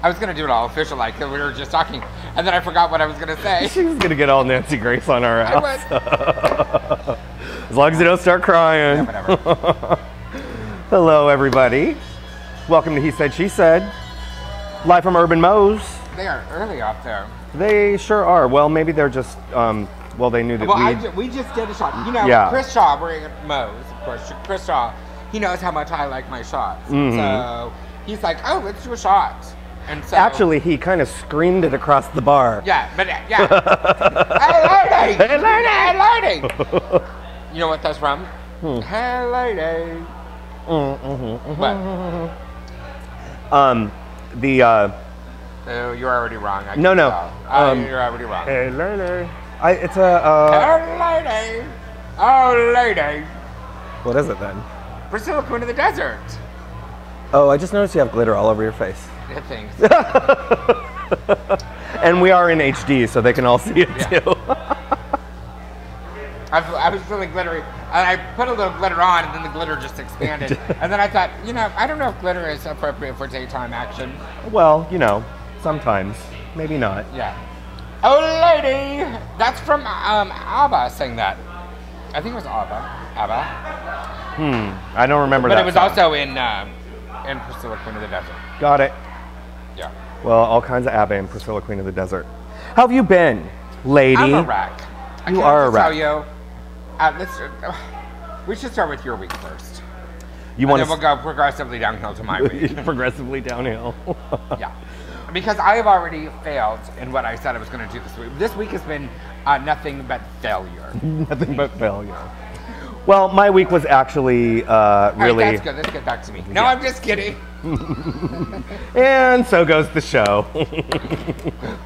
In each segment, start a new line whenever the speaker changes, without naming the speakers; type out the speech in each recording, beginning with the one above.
I was going to do it all official, like we were just talking, and then I forgot what I was going to say.
She was going to get all Nancy Grace on our ass. As long as you don't start crying.
Yeah, whatever.
Hello, everybody. Welcome to He Said, She Said. Live from Urban Moe's.
They are early off there.
They sure are. Well, maybe they're just, well, they knew that
we just did a shot. You know, Chris Shaw, we're at Moe's, of course. Chris Shaw, he knows how much I like my shots. Mm-hmm. So he's like, oh, let's do a shot. And so,
actually, he kind of screamed it across the bar.
Yeah, but yeah. Hey, lady! Hey, lady! Hey, lady! You know what that's from? Hey, lady! What? Oh, you're already wrong.
No.
You're already wrong.
Hey, lady. It's a.
Hey, lady! Oh, lady!
What is it then?
Priscilla, Queen of the Desert.
Oh, I just noticed you have glitter all over your face.
Yeah, thanks.
And we are in HD, so they can all see it too.
I was feeling glittery, and I put a little glitter on, and then the glitter just expanded. And then I thought, you know, I don't know if glitter is appropriate for daytime action.
Well, you know, sometimes. Maybe not.
Yeah. Oh, lady! That's from ABBA saying that. I think it was ABBA.
I don't remember that.
But it was also in Priscilla, Queen of the Desert.
Got it.
Yeah.
Well, all kinds of ABBA and Priscilla, Queen of the Desert. How have you been, lady?
I'm a wreck.
You are a wreck.
Tell you, we should start with your week first.
You want
to? Then we'll go progressively downhill to my week.
Progressively downhill.
Yeah. Because I have already failed in what I said I was going to do this week. This week has been nothing but failure.
Nothing but failure. Well, my week was actually really...
All right, that's good. Let's get back to me. No, I'm just kidding.
And so goes the show.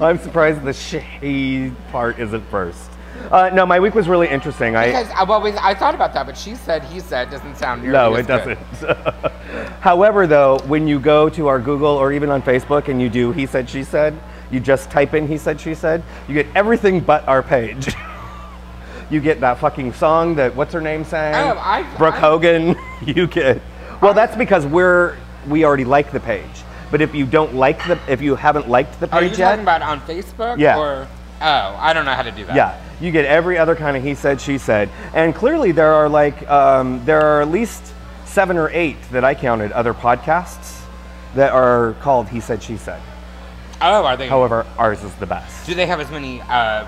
I'm surprised the sHe part isn't first. No, my week was really interesting.
Because, I thought about that, but she said, he said doesn't sound nearly
No,
as
it doesn't. However, though, when you go to our Google or even on Facebook and you do He Said, She Said, you just type in He Said, She Said, you get everything but our page. You get that fucking song that, what's her name sang? Brooke Hogan. You get, well, that's because we already like the page. But if you if you haven't liked the page yet.
Are you talking about on Facebook?
Yeah.
Or, I don't know how to do that.
Yeah. You get every other kind of He Said, She Said. And clearly there are there are at least 7 or 8 that I counted, other podcasts that are called He Said, She Said.
Oh, are they?
However, ours is the best.
Do they have as many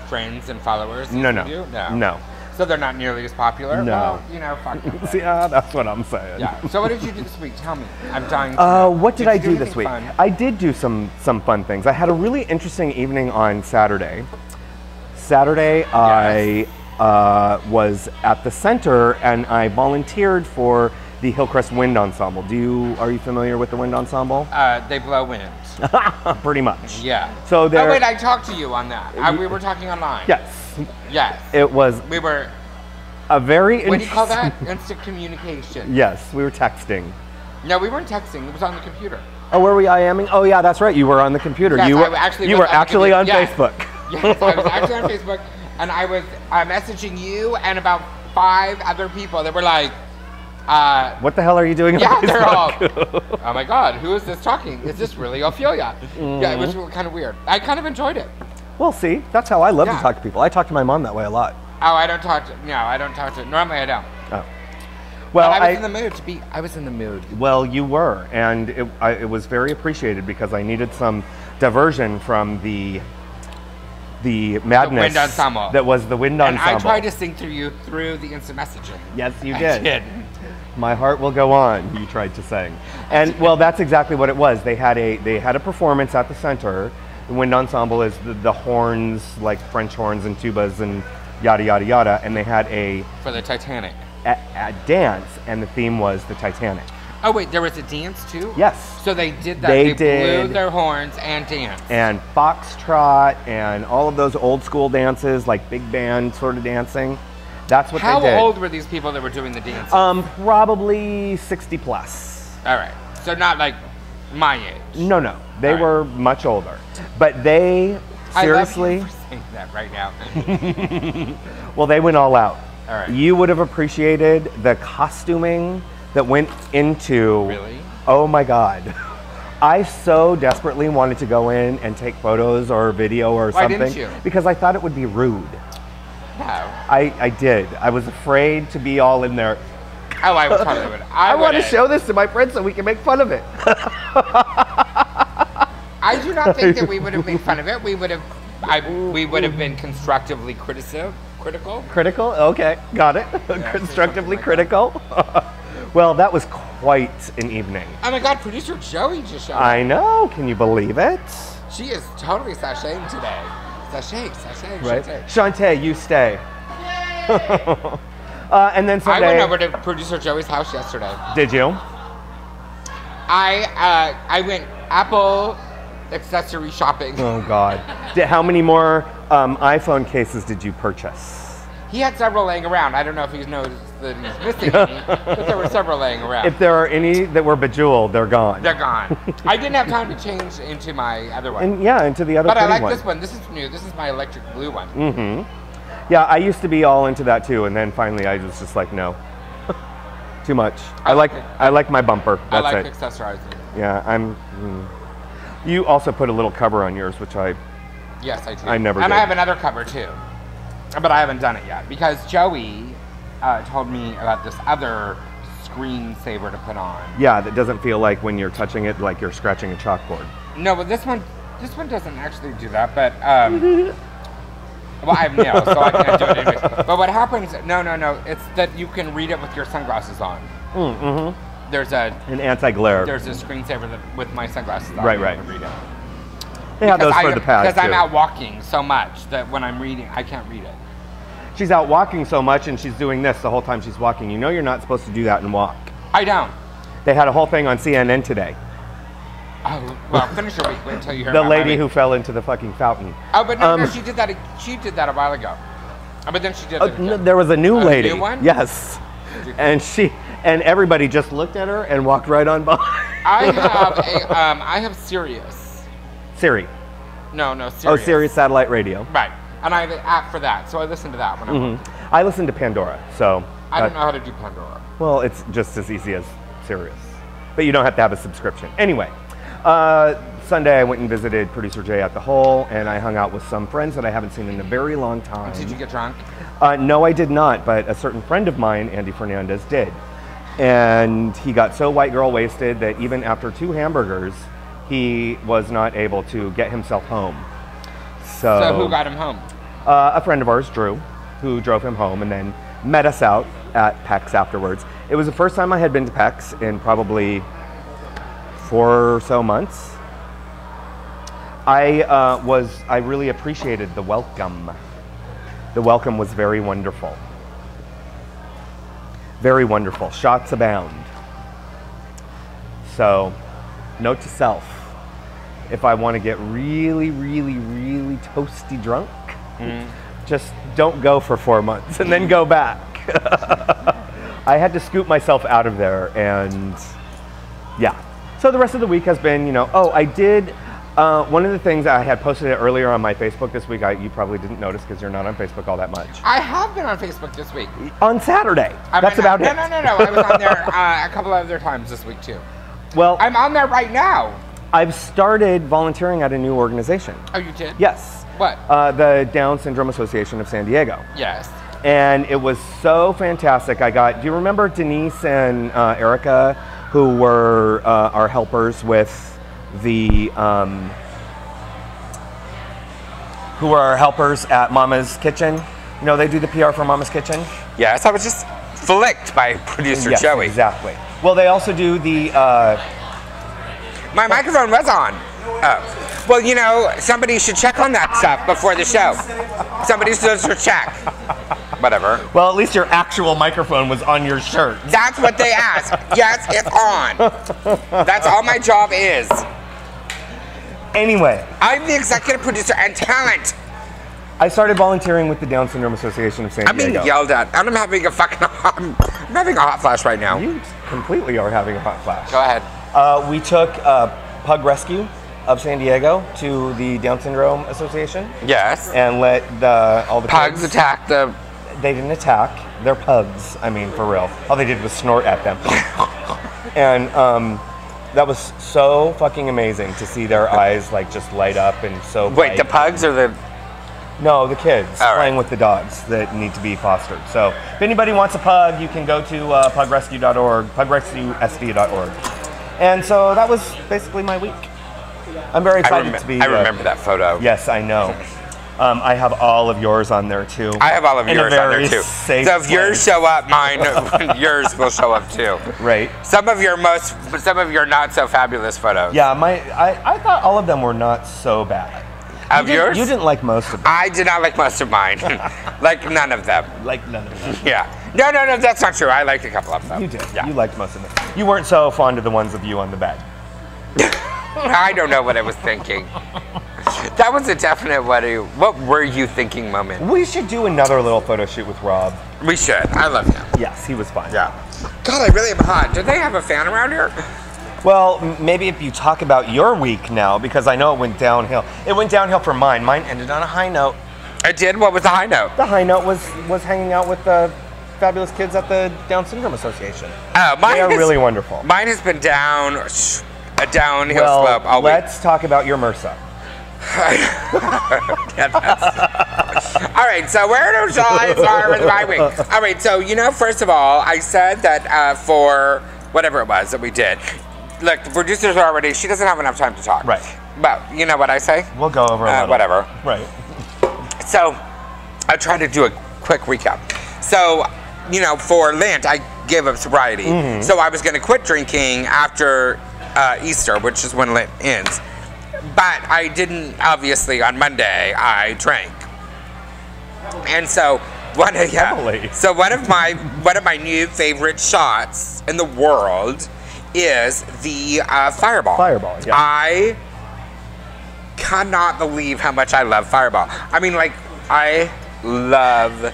friends and followers as
No.
you do?
No.
So they're not nearly as popular?
No.
Well, you know, fuck them.
See, that's what I'm saying.
Yeah. So what did you do this week? Tell me. I'm dying to know.
What did I do this week?
Fun?
I did do some fun things. I had a really interesting evening on Saturday. Yes. I was at the center and I volunteered for the Hillcrest Wind Ensemble. Are you familiar with the Wind Ensemble?
They blow wind.
Pretty much.
Yeah.
So
oh wait, I talked to you on that. We were talking online.
Yes.
Yes.
It was.
We were.
A very.
What do you call that? Instant communication.
Yes, we were texting.
No, we weren't texting. It was on the computer.
Oh, were we IMing? Oh yeah, that's right. You were on the computer.
Yes,
you were actually on
yes.
Facebook.
Yes, I was actually on Facebook, and I was messaging you and about 5 other people that were like,
what the hell are you doing on Facebook?
They're all, oh my God, who is this talking? Is this really Ophelia? Mm-hmm. Yeah, it was kind of weird. I kind of enjoyed it.
Well, see, that's how I love to talk to people. I talk to my mom that way a lot.
Oh, I don't talk to, normally I don't.
Oh. Well,
but I was in the mood I was in the mood.
Well, you were, and it was very appreciated because I needed some diversion from the madness that was the Wind Ensemble.
And I tried to sing through you through the instant messaging.
Yes, you
did. I did.
My heart will go on, you tried to sing. And well, that's exactly what it was. They had a performance at the center. The Wind Ensemble is the horns, like French horns and tubas and yada, yada, yada. And they had
for the Titanic.
A dance, and the theme was the Titanic.
Oh wait, there was a dance too?
Yes.
So they did that. They blew their horns and danced.
And foxtrot and all of those old school dances, like big band sort of dancing. That's what they did.
How old were these people that were doing the dancing?
Probably 60 plus.
All right. So not like my age.
No. They were much older. But they seriously.
I love you for saying that right now.
Well, they went all out.
All right.
You would have appreciated the costuming that went into.
Really?
Oh my God. I so desperately wanted to go in and take photos or video or something.
Why didn't you?
Because I thought it would be rude.
No.
I did. I was afraid to be all in there.
Oh, I would totally would.
I want to show this to my friends so we can make fun of it.
I do not think that we would have made fun of it. We would have been constructively critical.
Critical? Okay, got it. Yeah, constructively critical. Well, that was quite an evening.
Oh my God, producer Joey just showed up.
I know. Can you believe it?
She is totally sashaying today. Sashay,
right? Shantae, you stay. And then Sunday.
I went over to producer Joey's house yesterday.
Did you?
I went Apple accessory shopping.
Oh God! How many more iPhone cases did you purchase?
He had several laying around. I don't know if he's noticed that he's missing any, but there were several laying around.
If there are any that were bejeweled, they're gone.
They're gone. I didn't have time to change into my other one.
And yeah, into the other.
But I like
one.
this one. This is new. This is my electric blue one.
Mm-hmm. Yeah, I used to be all into that too, and then finally I was just like, no, too much. I like my bumper. That's
I like
it.
accessorizing.
Yeah, You also put a little cover on yours, which I.
Yes, I do.
I never.
And
did.
I have another cover too, but I haven't done it yet because Joey told me about this other screensaver to put on.
Yeah, that doesn't feel like when you're touching it like you're scratching a chalkboard.
No, but this one doesn't actually do that. But well, I have nails, so I can't do it anyways. But what happens? No. It's that you can read it with your sunglasses on.
Mm-hmm.
There's an
anti-glare.
There's a screensaver with my sunglasses on.
Right.
I can read it.
They have those for the pad
Because I'm
too.
out walking so much that when I'm reading, I can't read it.
She's out walking so much and she's doing this the whole time she's walking. You know you're not supposed to do that and walk.
I don't.
They had a whole thing on CNN today.
Oh, well, finish your week. Wait until you hear
the
about
lady who fell into the fucking fountain.
Oh, but no, she did that. She did that a while ago. But then she did it again.
No, there was a new lady.
New one?
Yes. And everybody just looked at her and walked right on by.
I have Sirius.
Siri.
No, Sirius.
Oh, Sirius satellite radio.
Right. And I have an app for that, so I listen to that when I'm walking.
I listen to Pandora, so.
I don't know how to do Pandora.
Well, it's just as easy as Sirius. But you don't have to have a subscription. Anyway, Sunday I went and visited Producer Jay at the Hole, and I hung out with some friends that I haven't seen in a very long time.
Did you get drunk?
No, I did not, but a certain friend of mine, Andy Fernandez, did. And he got so white girl wasted that even after 2 hamburgers, he was not able to get himself home. So
who got him home?
A friend of ours, Drew, who drove him home and then met us out at PEX afterwards. It was the first time I had been to PEX in probably 4 or so months. I really appreciated the welcome. The welcome was very wonderful. Very wonderful. Shots abound. So, note to self, if I want to get really, really, really toasty drunk, just don't go for 4 months and then go back. I had to scoop myself out of there, and yeah. So the rest of the week has been, I did, one of the things I had posted it earlier on my Facebook this week, you probably didn't notice because you're not on Facebook all that much.
I have been on Facebook this week.
On Saturday. That's about it.
No. I was on there a couple of other times this week too.
Well,
I'm on there right now.
I've started volunteering at a new organization.
Oh, you did?
Yes.
What?
The Down Syndrome Association of San Diego.
Yes.
And it was so fantastic. do you remember Denise and Erica, who were our helpers with the, who were our helpers at Mama's Kitchen? They do the PR for Mama's Kitchen?
Yes, I was just flicked by producer Joey.
Exactly. Well, they also do the...
My microphone was on. Oh. Well, somebody should check on that stuff before the show. Somebody should check. Whatever.
Well, at least your actual microphone was on your shirt.
That's what they asked. Yes, it's on. That's all my job is.
Anyway.
I'm the executive producer and talent.
I started volunteering with the Down Syndrome Association of San Diego.
I'm being yelled at, and I'm having a hot flash right now.
You completely are having a hot flash.
Go ahead.
We took Pug Rescue of San Diego to the Down Syndrome Association.
Yes.
And let all the
pugs attack the...
They didn't attack. They're pugs. I mean, for real. All they did was snort at them. And That was so fucking amazing to see their eyes like just light up and so
Wait,
bright.
the pugs or the...
No, the kids
All
playing
right.
with the dogs that need to be fostered. So if anybody wants a pug, you can go to pugrescue.org, pugrescuesd.org. And so that was basically my week. I'm very excited to be...
I remember that photo.
Yes, I know. I have all of yours on there too.
I have all of yours on there too. So if yours show up, yours will show up too.
Right.
Some of your not so fabulous photos.
Yeah, I thought all of them were not so bad.
Of yours?
You didn't like most of them.
I did not like most of mine. Like none of them.
Like none of them.
Yeah. No, that's not true. I liked a couple of them.
You did.
Yeah.
You liked most of them. You weren't so fond of the ones of you on the bed.
I don't know what I was thinking. That was a definite what were you thinking moment.
We should do another little photo shoot with Rob.
We should. I love him.
Yes, he was fun.
Yeah. God, I really am hot. Do they have a fan around here?
Well, maybe if you talk about your week now, because I know it went downhill. It went downhill for mine. Mine ended on a high note.
I did? What was the high note?
The high note was hanging out with the fabulous kids at the Down Syndrome Association.
Oh,
they are really wonderful.
Mine has been a downhill slope all week.
Let's talk about your MRSA.
All right, so where shall I start with my week? All right, so first of all, I said that for whatever it was that we did. Look, the producers are already. She doesn't have enough time to talk.
Right.
But you know what I say?
We'll go over a little.
Whatever.
Right.
So I tried to do a quick recap. So for Lent, I gave up sobriety. Mm-hmm. So I was going to quit drinking after Easter, which is when Lent ends. But I didn't, obviously, on Monday, I drank. And so, one of my new favorite shots in the world is the Fireball.
Fireball, yeah.
I cannot believe how much I love Fireball. I mean, like, I love it.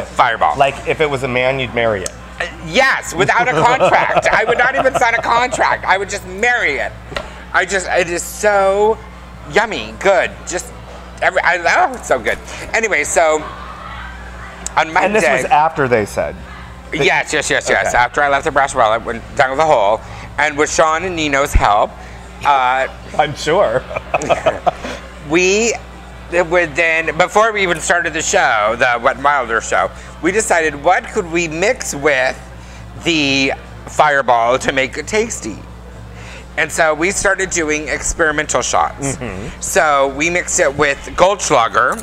Fireball.
Like, if it was a man, you'd marry it.
Yes, without a contract. I would not even sign a contract. I would just marry it. It is so yummy, good. It's so good. Anyway, so on Monday.
And this was after they said.
Yes.
Okay.
After I left the brass well, I went down the hole, and with Sean and Nino's help,
I'm sure.
we would then, before we even started the show, the Wet n Wilder show, we decided what could we mix with the Fireball to make it tasty. And so we started doing experimental shots. Mm-hmm. So we mixed it with Goldschlager.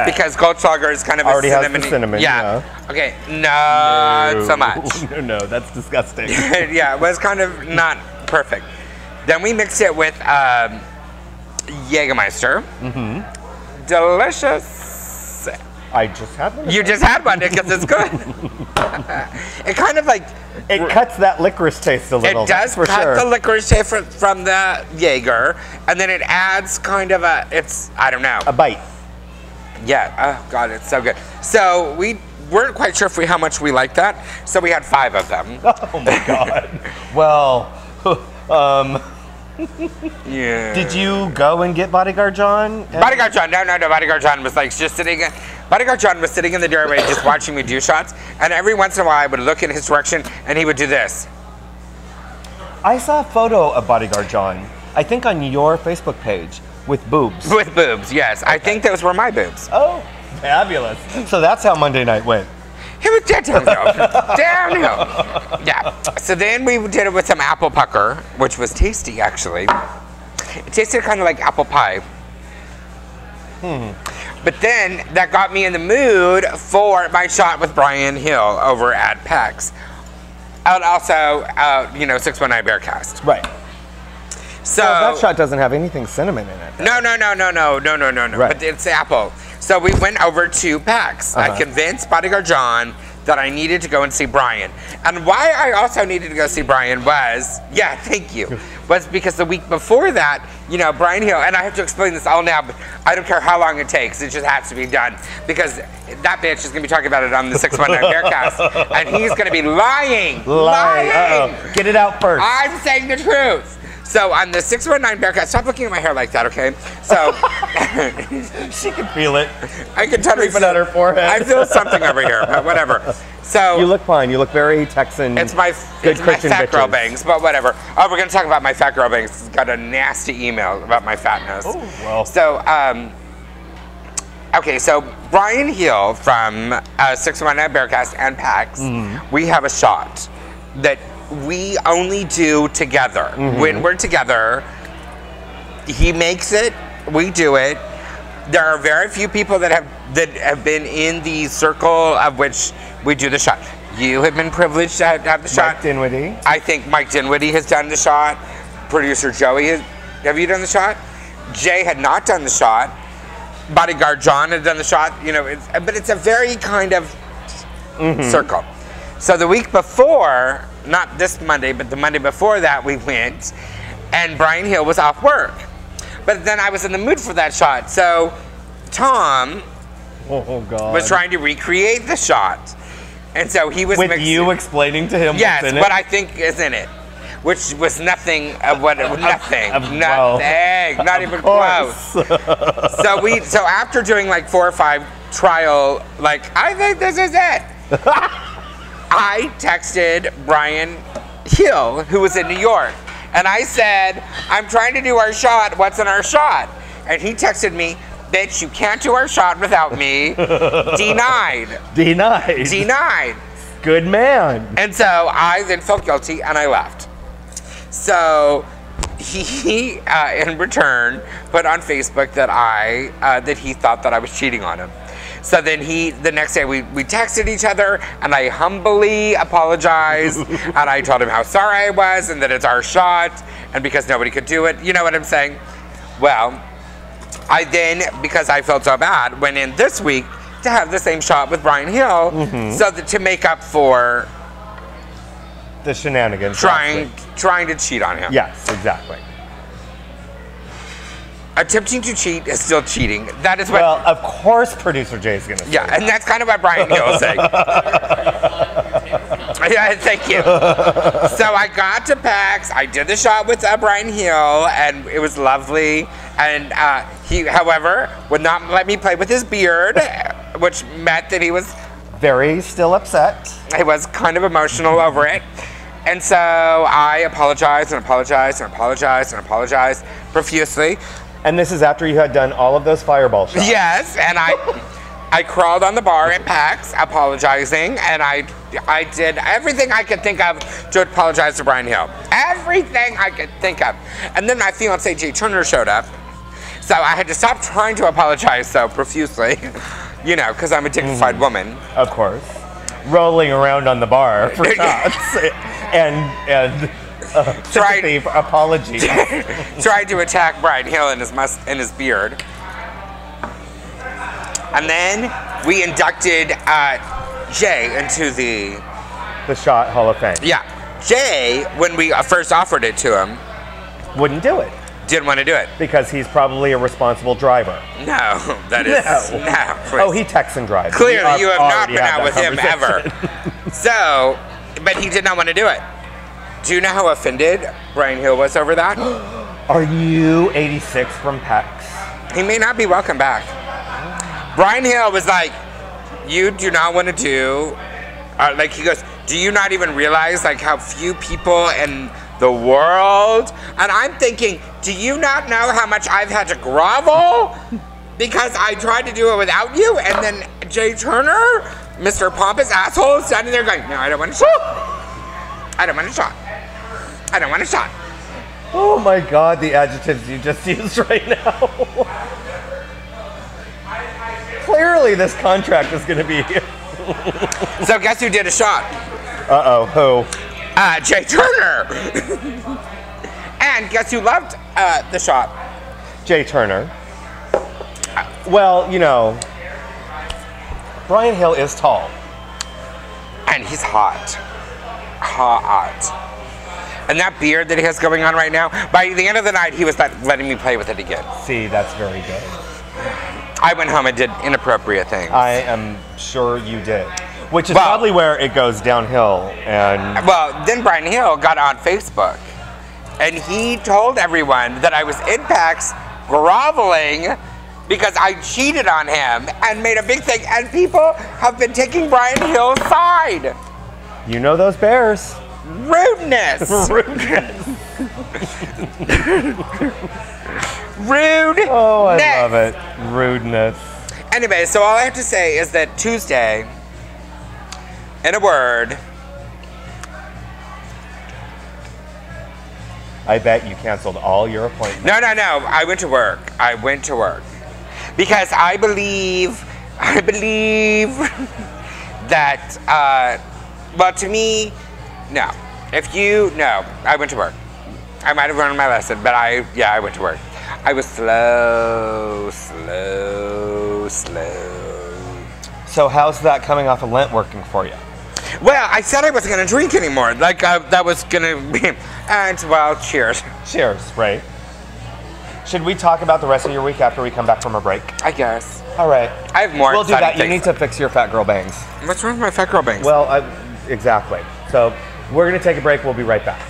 Because Goldschlager is kind of
already
a cinnamon.
Has the cinnamon. Yeah.
Okay. Not so much.
No, that's disgusting.
Yeah, it was kind of not perfect. Then we mixed it with Jägermeister. Mm-hmm. Delicious.
I just had one.
You just had one because it's good. It kind of like...
It cuts that licorice taste a little.
It does cut the licorice taste from the Jaeger, and then it adds kind of a, I don't know.
A bite.
Yeah, oh God, it's so good. So we weren't quite sure how much we liked that, so we had 5 of them.
Oh my God. Well,
yeah.
Did you go and get Bodyguard John?
Bodyguard John, no. Bodyguard John was like just sitting. Bodyguard John was sitting in the doorway just watching me do shots, and every once in a while I would look in his direction, and he would do this.
I saw a photo of Bodyguard John, I think on your Facebook page, with boobs.
With boobs, yes. Okay. I think those were my boobs.
Oh, fabulous. So that's how Monday night went.
It was downhill. Yeah. So then we did it with some apple pucker, which was tasty, actually. It tasted kind of like apple pie. But then that got me in the mood for my shot with Brian Hill over at PAX. And also, 619 Bearcast.
Right.
So
that shot doesn't have anything cinnamon in it.
No.
Right.
But it's apple. So we went over to PAX. I convinced Bodyguard John that I needed to go and see Brian. And why I also needed to go see Brian was because the week before that, Brian Hill, and I have to explain this all now, but I don't care how long it takes, it just has to be done. Because that bitch is going to be talking about it on the 619 Bearcast, and he's going to be lying.
Uh-oh. Get it out first.
I'm saying the truth. So on the 619 Bearcat, stop looking at my hair like that, okay? So
she can feel it.
I can totally feel
on her forehead.
I feel something over here, but whatever. So
you look fine. You look very Texan.
It's my fat girl bangs, but whatever. Oh, we're gonna talk about my fat girl bangs. Got a nasty email about my fatness.
Oh well.
So okay, so Brian Hill from 619 Bearcast and PAX, we have a shot that we only do together. When we're together, he makes it, we do it. There are very few people that have been in the circle of which we do the shot. You have been privileged to have the shot.
Mike Dinwiddie.
I think Mike Dinwiddie has done the shot. Producer Joey have you done the shot? Jay had not done the shot. Bodyguard John had done the shot. You know, but it's a very kind of circle. So the week before, not this Monday, but the Monday before that, we went, and Brian Hill was off work. But then I was in the mood for that shot. So Tom was trying to recreate the shot. And so he was
with you explaining to him
yes,
what's in
what
it?
I think is in it. Which was nothing of what nothing.
Well,
not even close. So after doing like 4 or 5 trial, like, I think this is it. I texted Brian Hill, who was in New York, and I said, I'm trying to do our shot, what's in our shot? And he texted me, bitch, you can't do our shot without me. Denied.
Denied.
Denied.
Good man.
And so I then felt guilty and I left. So he in return, put on Facebook that that he thought that I was cheating on him. So then the next day we texted each other and I humbly apologized and I told him how sorry I was and that it's our shot and because nobody could do it. You know what I'm saying? Well, I then, because I felt so bad, went in this week to have the same shot with Brian Hill so that to make up for
the shenanigans.
Trying to cheat on him.
Yes, exactly.
Attempting to cheat is still cheating. That is what.
Well, of course, producer Jay is going to say.
Yeah, and that's kind of what Brian Hill is saying. Yeah, thank you. So I got to PAX. I did the shot with Brian Hill, and it was lovely. And he, however, would not let me play with his beard, which meant that he was
very still upset.
He was kind of emotional over it. And so I apologized and apologized and apologized and apologized profusely.
And this is after you had done all of those fireball shots.
Yes, and I crawled on the bar at PAX apologizing, and I did everything I could think of to apologize to Brian Hill. Everything I could think of. And then my fiance, Jay Turner, showed up. So I had to stop trying to apologize so profusely, you know, because I'm a dignified woman.
Of course. Rolling around on the bar for shots and sympathy for apology.
Tried to attack Brian Hill in his beard. And then we inducted Jay into
the Shot Hall of Fame.
Yeah. Jay, when we first offered it to him,
wouldn't do it.
Didn't want to do it.
Because he's probably a responsible driver.
No, that is... No.
Oh, he Texan drives.
Clearly, you have not been out with him ever. So, but he did not want to do it. Do you know how offended Brian Hill was over that?
Are you 86 from PAX?
He may not be welcome back. Brian Hill was like, you do not want to do... like, he goes, do you not even realize, like, how few people in the world? And I'm thinking, do you not know how much I've had to grovel? Because I tried to do it without you, and then Jay Turner, Mr. Pompous asshole, is standing there going, no, I don't want a shot. I don't want a shot. I don't want a shot.
Oh my God, the adjectives you just used right now. Clearly this contract is going to be...
So guess who did a shot?
Uh-oh, who?
Jay Turner. And guess who loved the shot?
Jay Turner. Well, you know, Brian Hill is tall.
And he's hot. Hot. And that beard that he has going on right now, by the end of the night, he was letting me play with it again.
See, that's very good.
I went home and did inappropriate things.
I am sure you did. Which is probably where it goes downhill. And
well, then Brian Hill got on Facebook And he told everyone that I was in PAX groveling because I cheated on him and made a big thing. And people have been taking Brian Hill's side.
You know those bears.
Rudeness.
Rudeness.
Rude.
Oh, I love it. Rudeness.
Anyway, so all I have to say is that Tuesday, in a word,
I bet you canceled all your appointments.
No. I went to work. Because I believe that, well, to me, no. I went to work. I might have learned my lesson, but I went to work. I was slow.
So how's that coming off of Lent working for you?
Well, I said I wasn't going to drink anymore. Like, that was going to be, and, well, cheers.
Cheers, right? Should we talk about the rest of your week after we come back from a break?
I guess.
All right.
I have more.
We'll do that. You need to fix your fat girl bangs.
What's wrong with my fat girl bangs?
Well, exactly. So we're going to take a break. We'll be right back.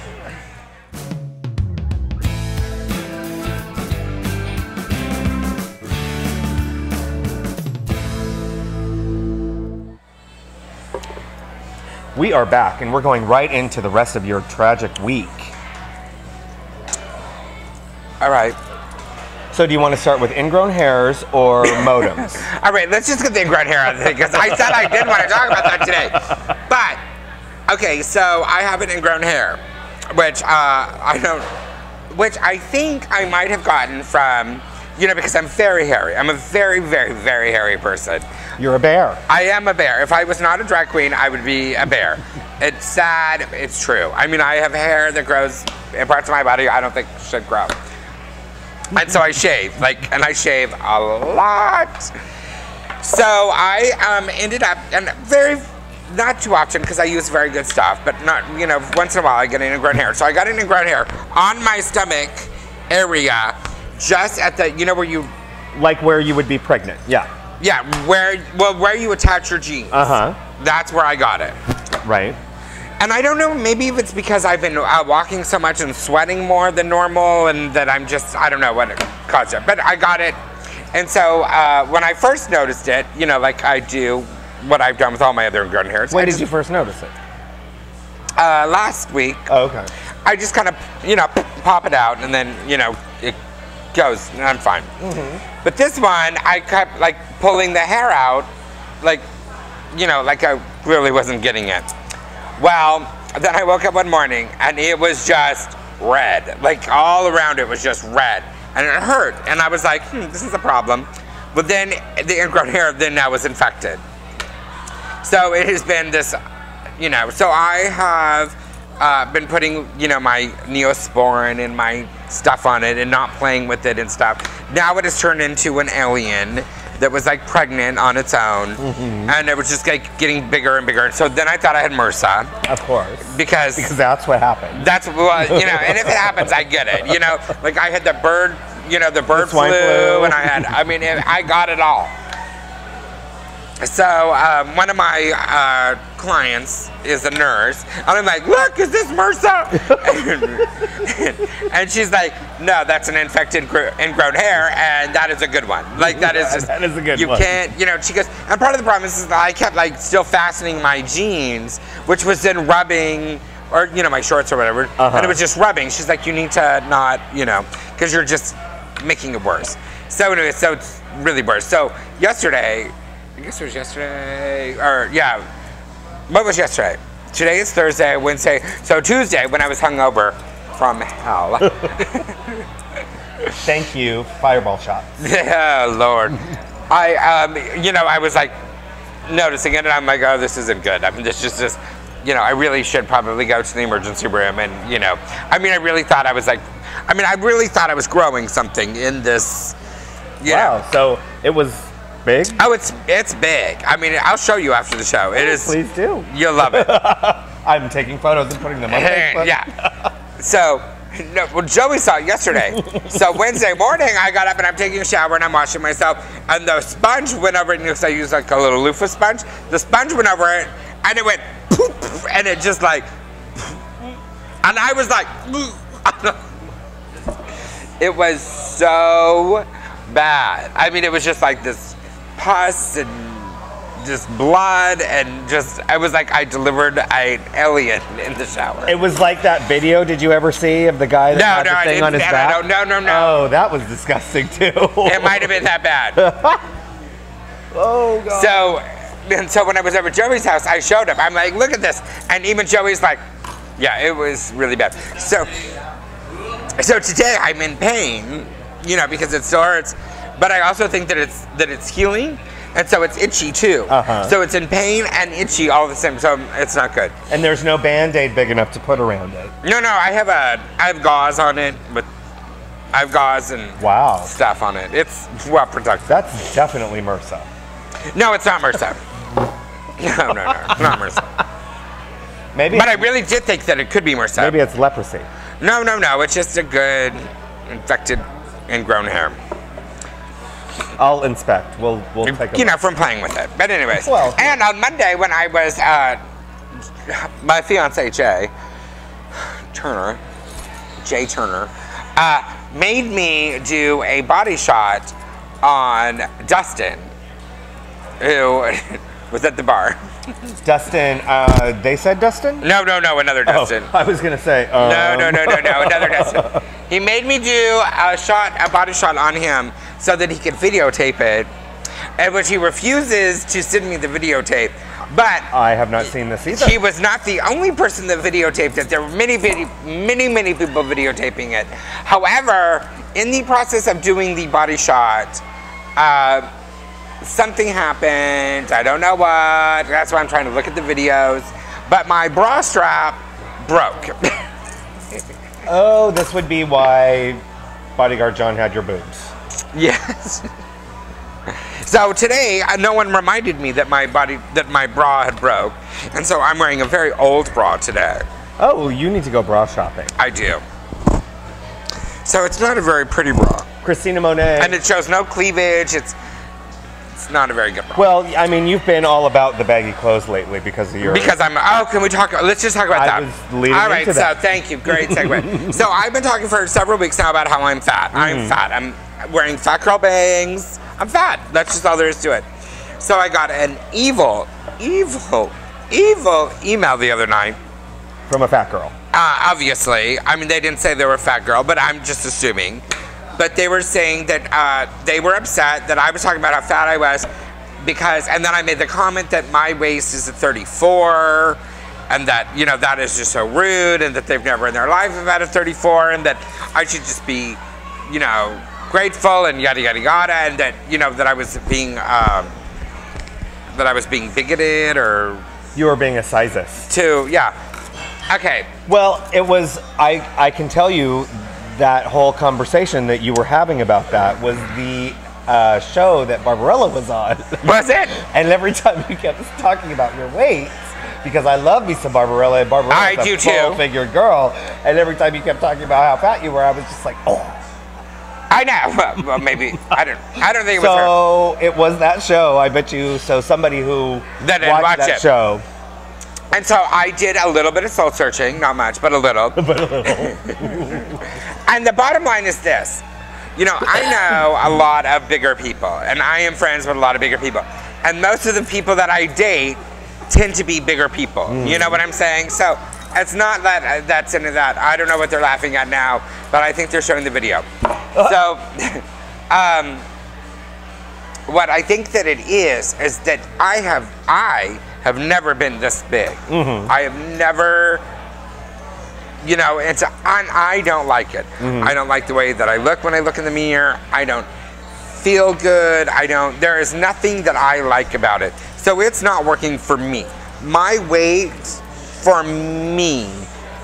We are back, and we're going right into the rest of your tragic week.
All right.
So do you want to start with ingrown hairs or modems?
All right, let's just get the ingrown hair out of the thing, because I said I didn't want to talk about that today. But, okay, so I have an ingrown hair, which which I think I might have gotten from, because I'm very hairy. I'm a very, very, very hairy person.
You're a bear.
I am a bear. If I was not a drag queen, I would be a bear. It's sad, it's true. I mean, I have hair that grows in parts of my body I don't think should grow. And so I shave, and I shave a lot. So I ended up, and not too often because I use very good stuff, but not, once in a while I get an ingrown hair. So I got an ingrown hair on my stomach area, just at the, where you...
Like where you would be pregnant, yeah.
Yeah, where you attach your jeans.
Uh-huh.
That's where I got it.
Right.
And I don't know, maybe if it's because I've been walking so much and sweating more than normal, and that I'm just, I don't know what caused it. But I got it. And so when I first noticed it, like I do what I've done with all my other ingrown hairs.
When did you first notice it?
Last week.
Oh, okay.
I just kind of, pop it out, and then, it goes, and I'm fine. Mm-hmm. But this one, I kept, pulling the hair out, like I really wasn't getting it. Well, then I woke up one morning, and it was just red. All around it was just red. And it hurt. And I was like, this is a problem. But then the ingrown hair now was infected. So it has been this, so I have been putting, my Neosporin and my stuff on it and not playing with it and stuff. Now it has turned into an alien that was pregnant on its own, and it was just getting bigger and bigger. And so then I thought I had MRSA.
Of course.
Because
that's what happened.
That's what, and if it happens, I get it. I had the bird, the bird flu, and I got it all. So one of my clients is a nurse, and I'm like, look, is this MRSA? And she's like, no, that's an infected ingrown hair, and that is a good one. That is just,
that is a good one.
You can't, she goes, and part of the problem is that I kept still fastening my jeans, which was then rubbing, or my shorts or whatever, and it was just rubbing. She's like, you need to not, because you're just making it worse. So anyway, so it's really worse. So yesterday, I guess it was yesterday, what was yesterday? Today is Thursday, Wednesday, so Tuesday when I was hungover from hell.
Thank you, fireball shots.
Yeah, Lord. I was noticing it, and I'm like, oh, this isn't good. This is just, I really should probably go to the emergency room, and, I really thought I was growing something in this,
Wow, so it was big?
Oh, it's big. I'll show you after the show. It is.
Please do.
You'll love it.
I'm taking photos and putting them on Facebook.
Yeah. So, Joey saw it yesterday. So Wednesday morning, I got up and I'm taking a shower and I'm washing myself, and the sponge went over it, because I use a little loofah sponge. The sponge went over it, and it went poof, and it just and I was like, It was so bad. I mean, it was just like this pus and just blood and just, I was like, I delivered an alien in the shower.
It was like that video, did you ever see, of the guy that had the thing on his back?
No.
Oh, that was disgusting too.
It might have been that bad.
Oh, God.
So when I was over at Joey's house, I showed him. I'm like, look at this. And even Joey's like, yeah, it was really bad. So today I'm in pain, you know, because it still hurts. But I also think that it's healing. And so it's itchy too. So it's in pain and itchy all the same. So it's not good.
And there's no Band-Aid big enough to put around it.
No, I have gauze on it, but I have gauze and stuff on it. It's well protected.
That's definitely MRSA.
No, it's not MRSA. No, it's not MRSA.
Maybe.
But I really did think that it could be MRSA.
Maybe it's leprosy.
No. It's just a good infected ingrown hair.
I'll inspect. We'll take a look.
You know, from playing with it. But anyways.
Well,
and on Monday when I was my fiance Jay Turner made me do a body shot on Dustin, who was at the bar.
Dustin, they said Dustin?
No, another Dustin.
Oh, I was gonna say.
No, another Dustin. He made me do a body shot on him so that he could videotape it, and which he refuses to send me the videotape. But
I have not seen this either.
He was not the only person that videotaped it. There were many people videotaping it. However, in the process of doing the body shot, something happened. I don't know what. That's why I'm trying to look at the videos. But my bra strap broke.
Oh, this would be why Bodyguard John had your boobs.
Yes. So today, no one reminded me that my bra had broke, and so I'm wearing a very old bra today.
Oh, you need to go bra shopping.
I do. So it's not a very pretty bra.
Christina Monet.
And it shows no cleavage. It's not a very good bra.
Well, I mean, you've been all about the baggy clothes lately because of your...
Because can we talk... Let's just talk about that.
I was leading
all right,
into that.
So thank you. Great segue. So I've been talking for several weeks now about how I'm fat. I'm fat. I'm wearing fat girl bangs. I'm fat. That's just all there is to it. So I got an evil email the other night.
From a fat girl.
Obviously. I mean, they didn't say they were a fat girl, but I'm just assuming. But they were saying that they were upset that I was talking about how fat I was because, and then I made the comment that my waist is at 34 and that, you know, that is just so rude and that they've never in their life have had a 34 and that I should just be, you know, grateful and yada, yada, yada, and that, you know, that I was being bigoted or...
You were being a sizist.
Yeah. Okay.
Well, it was, I can tell you, that whole conversation that you were having about that was the show that Barbarella was on.
Was it?
And every time you kept talking about your weight, because I love me some Barbarella, and Barbarella's a full-figured girl, and every time you kept talking about how fat you were, I was just like, oh.
I know. Well, maybe. I don't think it was her.
So it was that show, I bet you, so somebody who watched that show.
And so I did a little bit of soul searching, not much, but a little. And the bottom line is this. You know, I know a lot of bigger people, and I am friends with a lot of bigger people. And most of the people that I date tend to be bigger people. You know what I'm saying? So it's not that that's into that. I don't know what they're laughing at now, but I think they're showing the video. So, what I think that it is that I have never been this big. I have never, you know, I don't like it. I don't like the way that I look when I look in the mirror. I don't feel good. There is nothing that I like about it. So it's not working for me. My weight for me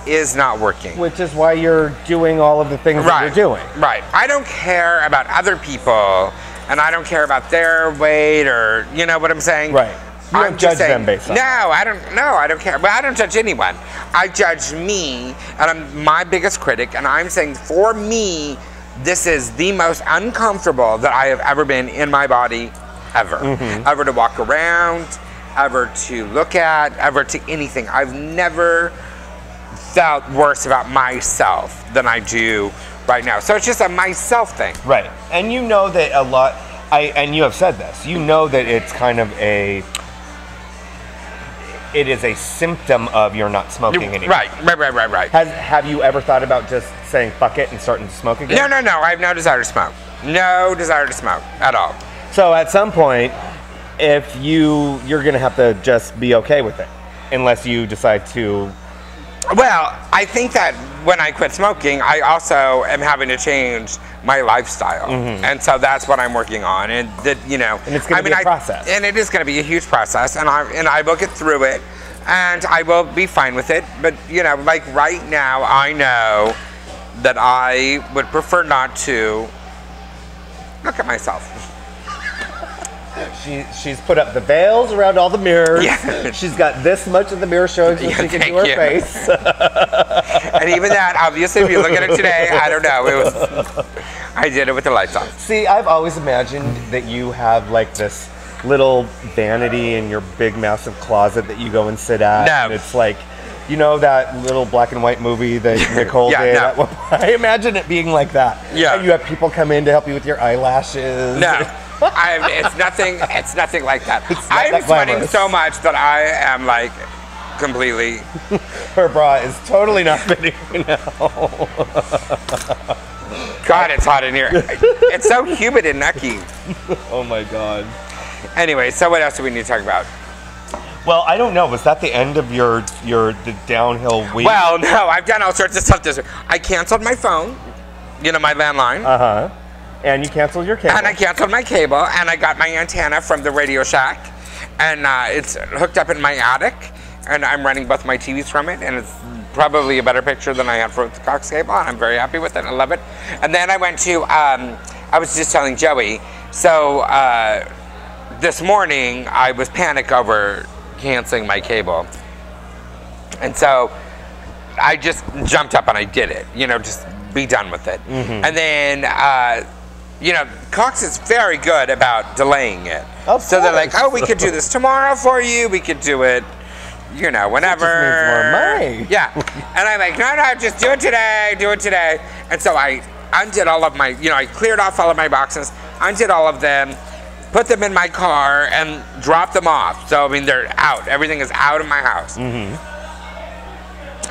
is not working.
Which is why you're doing all of the things that you're doing.
Right. I don't care about other people, and I don't care about their weight, or, you know what I'm saying?
Right. You don't judge them based on
I don't care. But I don't judge anyone. I judge me, and I'm my biggest critic, and I'm saying for me, this is the most uncomfortable that I have ever been in my body, ever. Ever to walk around, ever to look at, ever to anything. I've never felt worse about myself than I do right now. So it's just a myself thing.
Right. And you know that a lot, and you have said this, you know that it's kind of it is a symptom of you're not smoking anymore.
Right.
Have you ever thought about just saying fuck it and starting to smoke again?
No. I have no desire to smoke. No desire to smoke at all.
So at some point, if you're going to have to just be okay with it, unless you decide to.
Well, I think that when I quit smoking, I also am having to change my lifestyle, and so that's what I'm working on. And that, you know,
and it's going to be a process,
and it is going to be a huge process, and I will get through it, and I will be fine with it. But you know, like right now, I know that I would prefer not to look at myself.
She's put up the veils around all the mirrors.
Yeah.
She's got this much of the mirror showing so she can do her face.
And even that, obviously, if you look at it today, I don't know. I did it with the lights off.
See, I've always imagined that you have like this little vanity in your big, massive closet that you go and sit at.
No.
And it's like, you know that little black and white movie that Nicole did?
No.
I imagine it being like that.
Yeah.
And you have people come in to help you with your eyelashes.
No. It's nothing like that. I'm
that
sweating so much that I am like completely.
Her bra is totally not fitting right now.
God, it's hot in here. It's so humid and nucky.
Oh my God.
Anyway, so what else do we need to talk about?
Well, I don't know. Was that the end of the downhill week?
Well, no, I've done all sorts of stuff this week. I canceled my phone, you know, my landline.
Uh-huh. And you canceled your cable.
And I canceled my cable, and I got my antenna from the Radio Shack, and it's hooked up in my attic, and I'm running both my TVs from it, and it's probably a better picture than I had for the Cox cable, and I'm very happy with it. I love it. And then I went to, I was just telling Joey, so this morning I was panicked over canceling my cable, and so I just jumped up and I did it, you know, just be done with it. And then, you know, Cox is very good about delaying it. So they're like, oh, we could do this tomorrow for you. We could do it, you know, whenever.
It just needs more money.
Yeah. And I'm like, no, just do it today. And so I undid all of my, you know, I cleared off all of my boxes, undid all of them, put them in my car, and dropped them off. So, I mean, they're out. Everything is out of my house.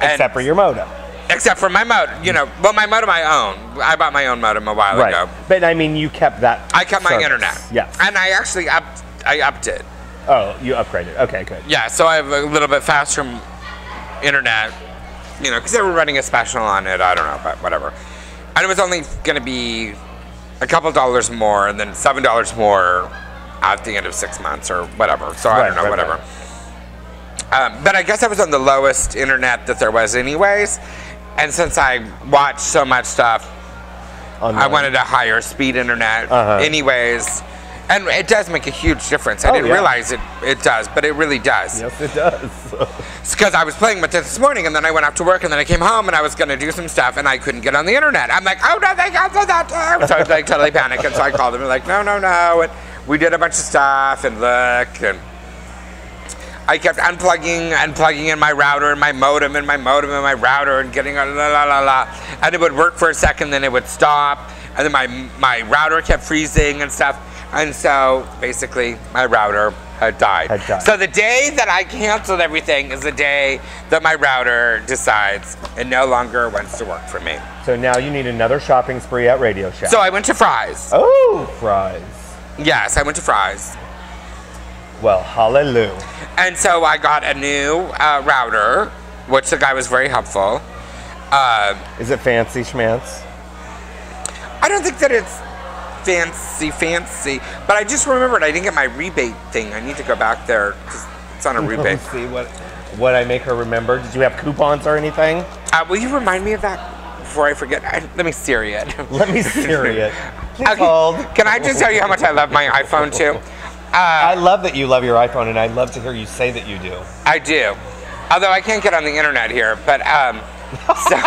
Except for your modem.
Except for my modem, you know, well, my modem I own. I bought my own modem a while ago.
But I mean, you kept that.
I kept my internet.
Yes.
And I actually upped it.
Oh, you upgraded. Okay, good.
Yeah, so I have a little bit faster internet, you know, because they were running a special on it. I don't know, but whatever. And it was only going to be a couple dollars more, and then $7 more at the end of 6 months or whatever. So I don't know, whatever. But I guess I was on the lowest internet that there was anyways. And since I watched so much stuff, I wanted a higher speed internet anyways. And it does make a huge difference. I didn't realize it does, but it really does.
Yes, it does.
It's because I was playing with it this morning, and then I went off to work, and then I came home, and I was going to do some stuff, and I couldn't get on the internet. I'm like, oh, no, they canceled that too. So I was like totally panicked, and so I called them, and like, no. And we did a bunch of stuff, and look, and I kept unplugging in my router, and my modem, and my router, and getting la la la la. And it would work for a second, then it would stop, and then my router kept freezing and stuff. And so basically my router had died. So the day that I canceled everything is the day that my router decides it no longer wants to work for me.
So now you need another shopping spree at Radio Shack.
So I went to Fry's.
Oh, Fry's.
Yes, I went to Fry's.
Well, hallelujah.
And so I got a new router, which the guy was very helpful.
Is it fancy schmance?
I don't think that it's fancy, but I just remembered I didn't get my rebate thing. I need to go back there because it's on a rebate.
Let's see what I make her remember. Did you have coupons or anything?
Will you remind me of that before I forget? Let me Siri it.
Let me Siri it. Please hold.
Can I just tell you how much I love my iPhone too?
I love that you love your iPhone, and I love to hear you say that you do.
I do. Although I can't get on the internet here, but so.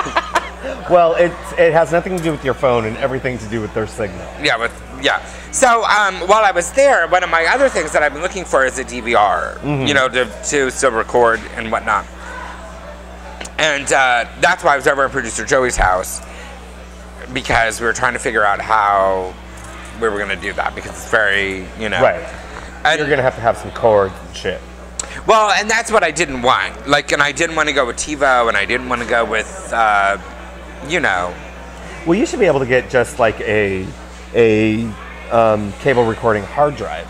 Well, it has nothing to do with your phone and everything to do with their signal.
Yeah. So while I was there, one of my other things that I've been looking for is a DVR, you know, to still record and whatnot. And that's why I was over at producer Joey's house, because we were trying to figure out how we were going to do that, because it's very, you know.
Right.
And
you're going to have some chords and shit.
Well, and that's what I didn't want. Like, and I didn't want to go with TiVo, and I didn't want to go with, you know.
Well, you should be able to get just like a cable recording hard drive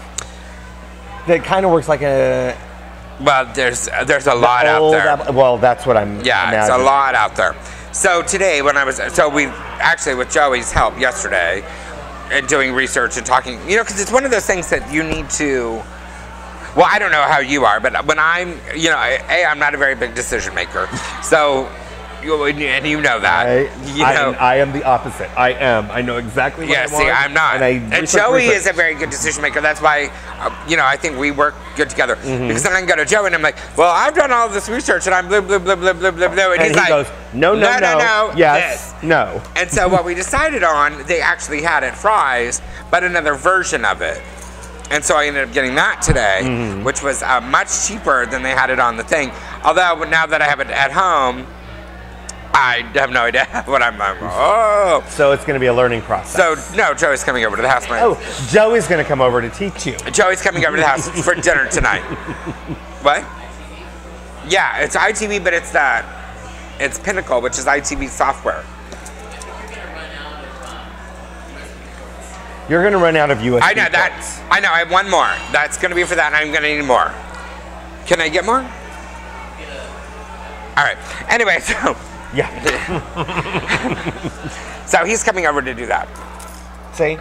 that kind of works like a.
Well, there's a lot out there.
Well, that's what I'm.
Yeah,
imagining.
it's a lot out there. So today, we actually, with Joey's help yesterday, and doing research and talking, you know, because it's one of those things that you need to. Well, I don't know how you are, but when I'm, you know, I'm not a very big decision maker. So, and you know that.
I am the opposite. I know exactly what I want.
Yeah, see, I'm not. And Joey is a very good decision maker. That's why, you know, I think we work good together. Because then I can go to Joey and I'm like, well, I've done all this research and I'm blah, blah, blah, blah, blah, blah, blah.
And he
like,
goes, no, yes,
this.
no.
And so what we decided on, they actually had at Fry's, but another version of it. And so I ended up getting that today, which was much cheaper than they had it on the thing. Although now that I have it at home, I have no idea what I'm. Oh.
So it's going to be a learning process.
So no, Joey's coming over to the house.
Oh, Joey's going to come over to teach you.
Joey's coming over to the house for dinner tonight. What? Yeah, it's ITV, but it's Pinnacle, which is ITV software.
You're going to run out of USB.
I know that. I know. I have one more. That's going to be for that, and I'm going to need more. Can I get more? All right. Anyway, so.
Yeah.
So he's coming over to do that.
See?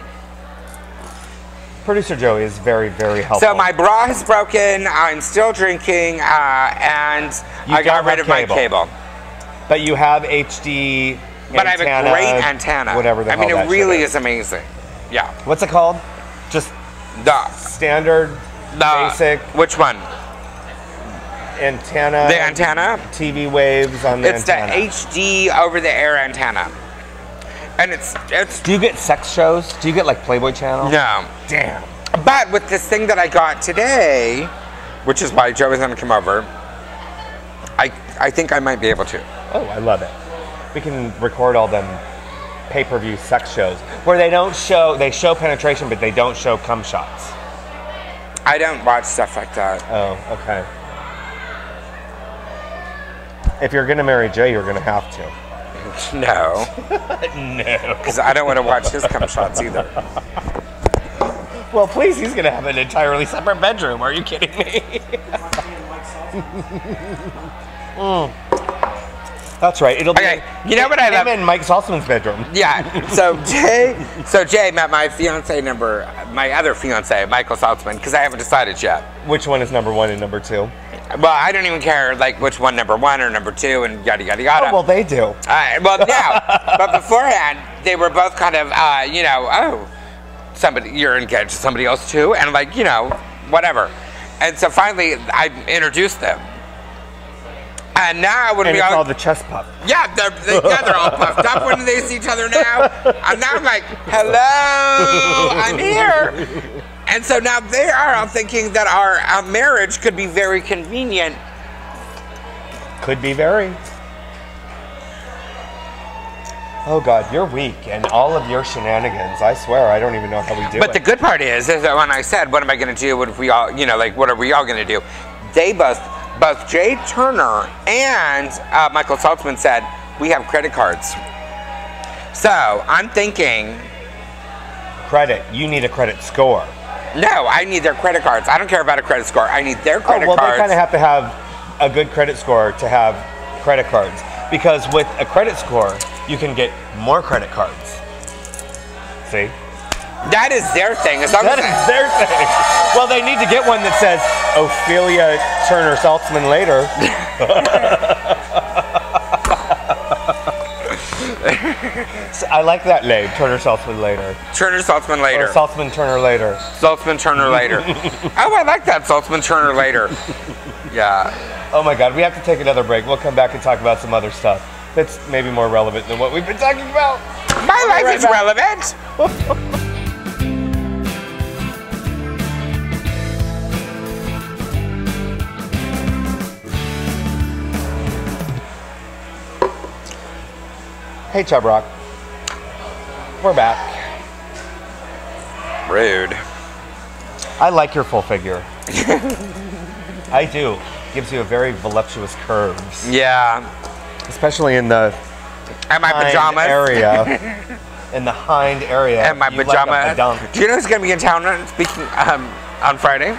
Producer Joey is very, very helpful.
So my bra is broken. I'm still drinking, and I got rid of my cable.
But you have HD.
But antenna, I have a great antenna.
Whatever the hell
I mean, it really is amazing. Yeah.
What's it called? Just
the
standard, basic.
Which one?
Antenna.
The antenna.
TV waves on the antenna.
It's the HD over-the-air antenna, and it's.
Do you get sex shows? Do you get like Playboy Channel?
No.
Damn.
But with this thing that I got today, which is why Joe was going to come over, I think I might be able to.
Oh, I love it. We can record all them pay-per-view sex shows where they show penetration, but they don't show cum shots.
I don't watch stuff like that.
Oh, okay. If you're gonna marry Jay, you're gonna have to.
No.
No.
Because I don't want to watch his cum shots either.
Well, please, he's gonna have an entirely separate bedroom. Are you kidding me? That's right. It'll be.
Okay. You know what I love?
Him in Mike Saltzman's bedroom.
Yeah. So Jay met my other fiance, Michael Saltzman, because I haven't decided yet.
Which one is number one and number two?
Well, I don't even care, like, which one number one or number two and yada, yada, yada.
Oh, well, they do.
Well, yeah. But beforehand, they were both kind of, you know, you're engaged to somebody else too, and like, you know, whatever. And so finally, I introduced them. And now when
it's all the chest puff.
Yeah, they're all puffed up when they see each other now. And now I'm like, hello, I'm here. And so now they are all thinking that our marriage could be very convenient.
Could be very. Oh God, you're weak, and all of your shenanigans. I swear, I don't even know how we do it.
But the good part is that when I said, what am I going to do? What if we all, you know, like, what are we all going to do? They both Jay Turner and Michael Saltzman said, we have credit cards. So I'm thinking.
Credit, you need a credit score.
No, I need their credit cards. I don't care about a credit score. I need their credit cards.
Well, they kind of have to have a good credit score to have credit cards. Because with a credit score, you can get more credit cards. See?
That is their thing.
That is their thing. Well, they need to get one that says, Ophelia Turner Saltzman later. I like that name, Turner Saltzman later.
Turner Saltzman later.
Or Saltzman Turner later.
Saltzman Turner later. Oh, I like that, Saltzman Turner later. Yeah.
Oh my God, we have to take another break. We'll come back and talk about some other stuff that's maybe more relevant than what we've been talking about.
My life is relevant.
Hey, Chub Rock. We're back.
Rude.
I like your full figure. I do. Gives you a very voluptuous curves.
Yeah.
Especially in the
And my pajamas.
area. In the hind area.
And my
You
pajamas.
like a
Do you know who's going to be in town on Friday?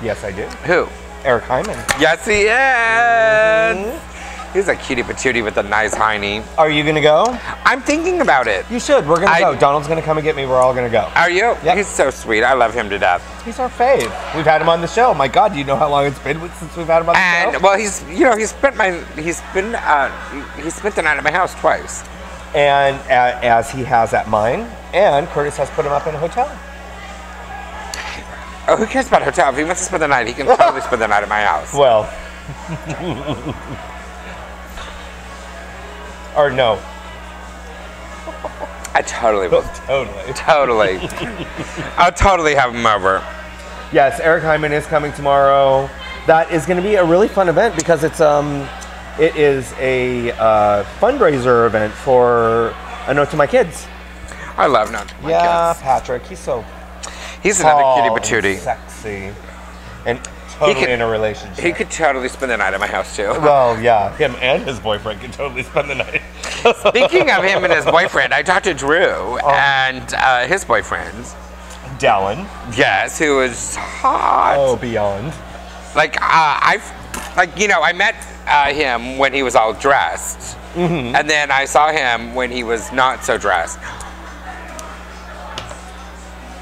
Yes, I do.
Who?
Eric Himan.
Yes, he is. He's a cutie patootie with a nice hiney.
Are you gonna go?
I'm thinking about it.
You should. We're gonna go. Donald's gonna come and get me. We're all gonna go.
Are you?
Yep.
He's so sweet. I love him to death.
He's our fave. We've had him on the show. My God, do you know how long it's been since we've had him on the show?
And well, he spent the night at my house twice.
And as he has at mine, and Curtis has put him up in a hotel.
Oh, who cares about a hotel? If he wants to spend the night, he can totally spend the night at my house.
Well. Or no.
I totally will.
Totally.
Totally. I'll totally have him over.
Yes, Eric Hyman is coming tomorrow. That is going to be a really fun event because it is a fundraiser event for A Note to My Kids.
I love Note to My Kids.
Patrick, he's
another cutie patootie.
Sexy. And totally in a relationship.
He could totally spend the night at my house too.
Well, yeah, him and his boyfriend could totally spend the night.
Speaking of him and his boyfriend, I talked to Drew and his boyfriend.
Dallin.
Yes, who is hot.
Oh, beyond.
I met him when he was all dressed. Mm-hmm. And then I saw him when he was not so dressed.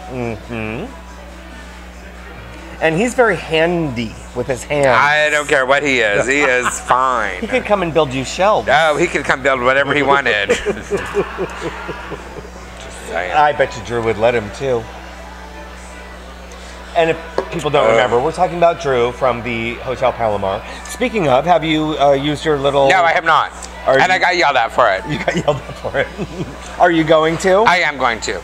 Mm-hmm. And he's very handy with his hands.
I don't care what he is. He is fine.
He could come and build you shelves.
Oh, he could come build whatever he wanted. Just saying.
I bet you Drew would let him too. And if people don't remember, we're talking about Drew from the Hotel Palomar. Speaking of, have you used your little...
No, I have not. I got yelled at for it.
You got yelled at for it. Are you going to?
I am going to.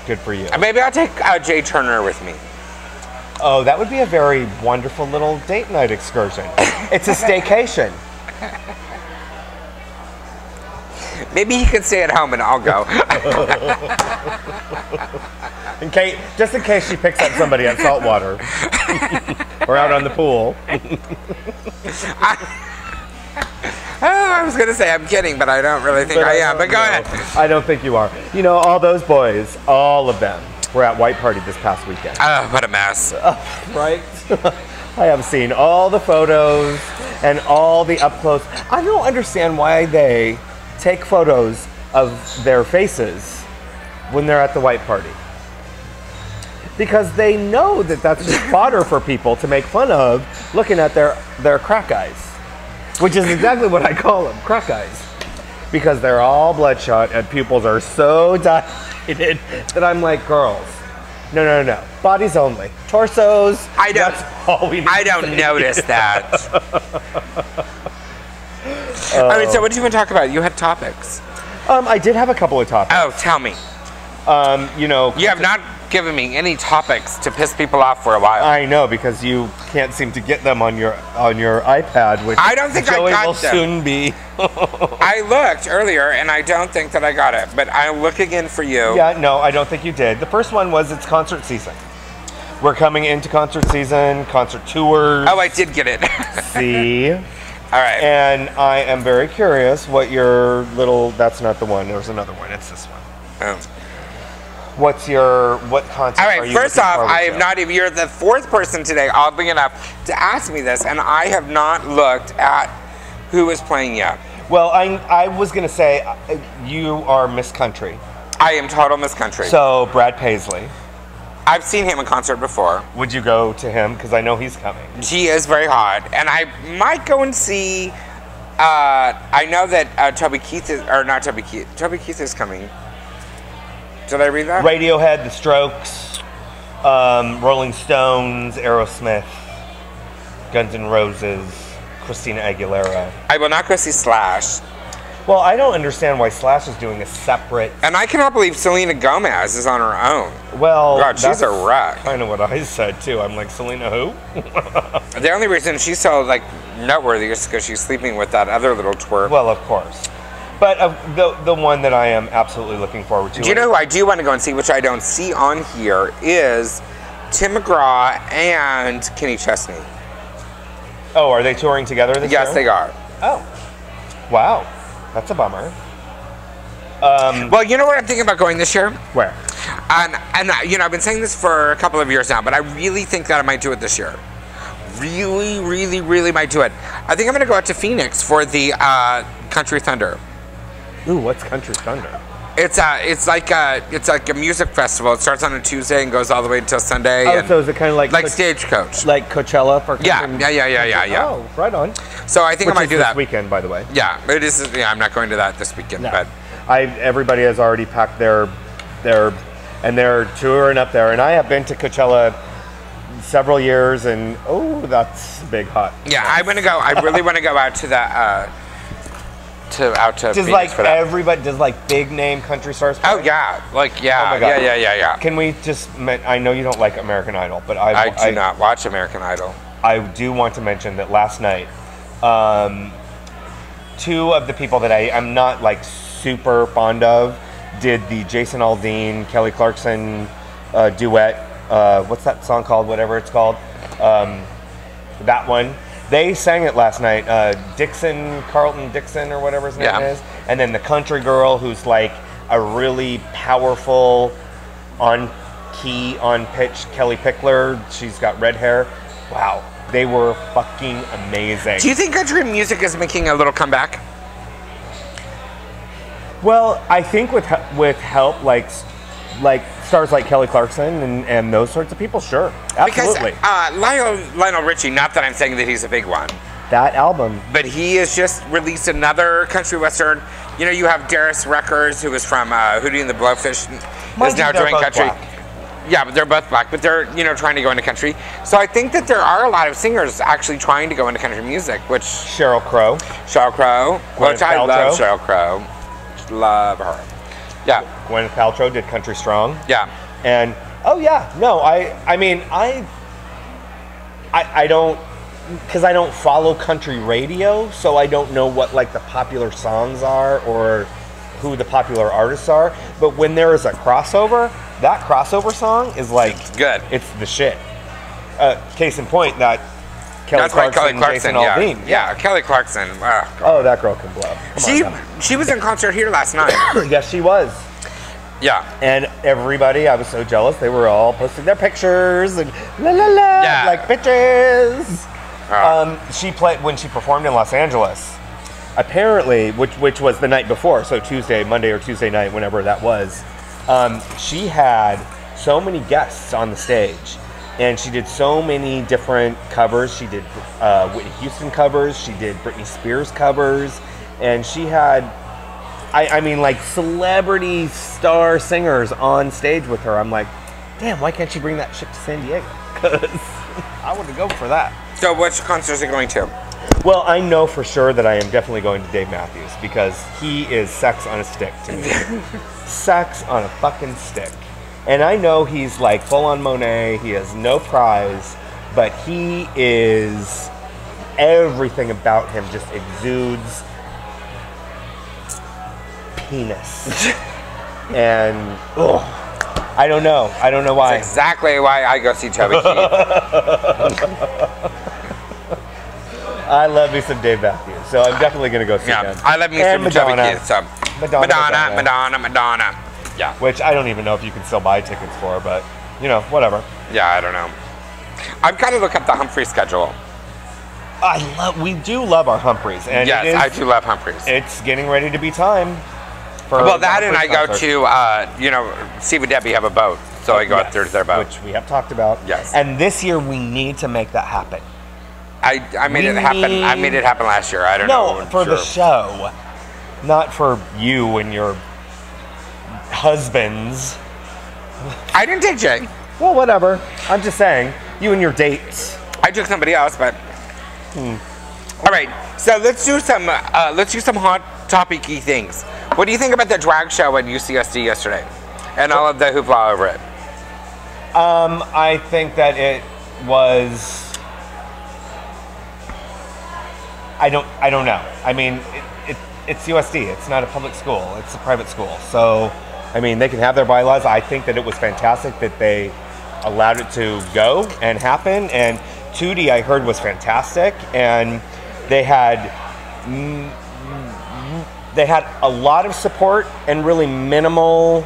Good for you.
Maybe I'll take Jay Turner with me.
Oh, that would be a very wonderful little date night excursion. It's a staycation.
Maybe he could stay at home and I'll go.
Just in case she picks up somebody at Saltwater or out on the pool.
I was going to say I'm kidding, but I don't really think I am. But go ahead.
I don't think you are. You know, all those boys, all of them, were at White Party this past weekend.
Oh, what a mess.
Right? I have seen all the photos and all the up close. I don't understand why they take photos of their faces when they're at the White Party. Because they know that that's just fodder for people to make fun of looking at their crack eyes. Which is exactly what I call them, crack eyes. Because they're all bloodshot and pupils are so dilated that I'm like, girls, no. Bodies only. Torsos, that's all we need.
I don't notice that. I mean, so what did you want to talk about? You had topics.
I did have a couple of topics.
Oh, tell me. You have not given me any topics to piss people off for a while.
I know, because you can't seem to get them on your iPad, which
I don't think
Joey
I got
will
them.
soon be.
I looked earlier, and I don't think that I got it, but I'll look again for you.
Yeah, no, I don't think you did. The first one was it's concert season. We're coming into concert season, concert tours.
Oh, I did get it.
See?
All right.
And I am very curious what your little, that's not the one, there's another one, it's this one.
Oh.
What concert are you
first
looking
off,
forward
I have
to?
not even, you're the fourth person today, oddly enough, to ask me this, and I have not looked at who is playing yet.
Well, I was going to say, you are Miss Country.
I am total Miss Country.
So, Brad Paisley.
I've seen him in concert before.
Would you go to him? Because I know he's coming.
He is very hot, and I might go and see, I know that Toby Keith is coming. Did I read that?
Radiohead, The Strokes, Rolling Stones, Aerosmith, Guns N' Roses, Christina Aguilera.
I will not go see Slash.
Well, I don't understand why Slash is doing a separate...
And I cannot believe Selena Gomez is on her own.
Well,
God, she's a wreck.
Kind of what I said, too. I'm like, Selena who?
The only reason she's so, noteworthy is because she's sleeping with that other little twerp.
Well, of course. But the one that I am absolutely looking forward to.
Do you know who I do want to go and see, which I don't see on here, is Tim McGraw and Kenny Chesney.
Oh, are they touring together this year?
Yes, they are.
Oh. Wow. That's a bummer.
Well, you know what I'm thinking about going this year?
Where?
And you know, I've been saying this for a couple of years now, but I really think that I might do it this year. Really, really, really might do it. I think I'm going to go out to Phoenix for the Country Thunder.
Ooh, what's Country Thunder?
It's like a music festival. It starts on a Tuesday and goes all the way until Sunday.
Oh, so is it kind of like
Stagecoach?
Like Coachella for country?
Yeah.
Oh, right on.
So I think I might do that
this weekend, by the way.
Yeah, it is. Yeah, I'm not going to that this weekend, but
everybody has already packed their and they're touring up there, and I have been to Coachella several years, and that's big hot.
Yeah, I want to go. I really want to go out to that. To
does like everybody does like big name country stars play?
Oh yeah, like yeah,
oh my God.
yeah.
Can we just? I know you don't like American Idol, but
I do not watch American Idol.
I do want to mention that last night, two of the people that I'm not like super fond of did the Jason Aldean, Kelly Clarkson duet. What's that song called? Whatever it's called. That one. They sang it last night. Carlton Dixon or whatever his name is. And then the country girl who's like a really powerful, on key, on pitch Kelly Pickler. She's got red hair. Wow. They were fucking amazing.
Do you think country music is making a little comeback?
Well, I think with help like stars like Kelly Clarkson and those sorts of people, sure, absolutely.
Because Lionel Richie, not that I'm saying that he's a big one.
That album.
But he has just released another country western. You know, you have Darius Ruckers, who is from Hootie and the Blowfish, is now doing country.
Black.
Yeah, but they're both black, but they're, trying to go into country. So I think that there are a lot of singers actually trying to go into country music, which...
Sheryl Crow.
Which I love Sheryl Crow. Love her. Yeah.
Gwyneth Paltrow did Country Strong.
Yeah.
And, I mean, I don't, because I don't follow country radio, so I don't know what, like, the popular songs are or who the popular artists are. But when there is a crossover, that crossover song is, like...
It's good.
It's the shit. Case in point, that Kelly Clarkson, Jason Aldean.
Yeah, Kelly Clarkson.
Oh, that girl can blow.
She was in concert here last night.
Yes, she was.
Yeah.
And everybody, I was so jealous. They were all posting their pictures and like bitches. She played when she performed in Los Angeles. Apparently, which was the night before, so Monday or Tuesday night, whenever that was. She had so many guests on the stage. And she did so many different covers. She did Whitney Houston covers. She did Britney Spears covers. And she had, I mean, like celebrity star singers on stage with her. I'm like, damn, why can't she bring that shit to San Diego? Because I want to go for that.
So which concerts are you going to?
Well, I know for sure that I am definitely going to Dave Matthews because he is sex on a stick to me. Sex on a fucking stick. And I know he's like full-on Monet, he has no prize, but he is, everything about him just exudes penis. And, I don't know why.
That's exactly why I go see Toby Keith.
I love me some Dave Matthews, so I'm definitely going to go see him.
I love me some Toby Keith, so. Madonna. Yeah.
Which I don't even know if you can still buy tickets for, but, whatever.
Yeah, I don't know. I've got to look up the Humphrey schedule.
We do love our Humphreys. And
yes, I do love Humphreys.
It's getting ready to be time for
that and I go to, Steve and Debbie have a boat, so I go up there to their boat.
Which we have talked about.
Yes.
And this year we need to make that happen.
I made it happen. I made it happen last year. I don't know.
No, for the show. Not for you and your husbands.
I didn't take Jay.
Well, whatever. I'm just saying, you and your dates.
I took somebody else, but. All right, so let's do some hot topic-y things. What do you think about the drag show at UCSD yesterday, and all of the hoopla over it?
I think that it was. I don't know. I mean, it's USD. It's not a public school. It's a private school. So, I mean, they can have their bylaws. I think that it was fantastic that they allowed it to go and happen. And Tootie, I heard, was fantastic. And they had a lot of support and really minimal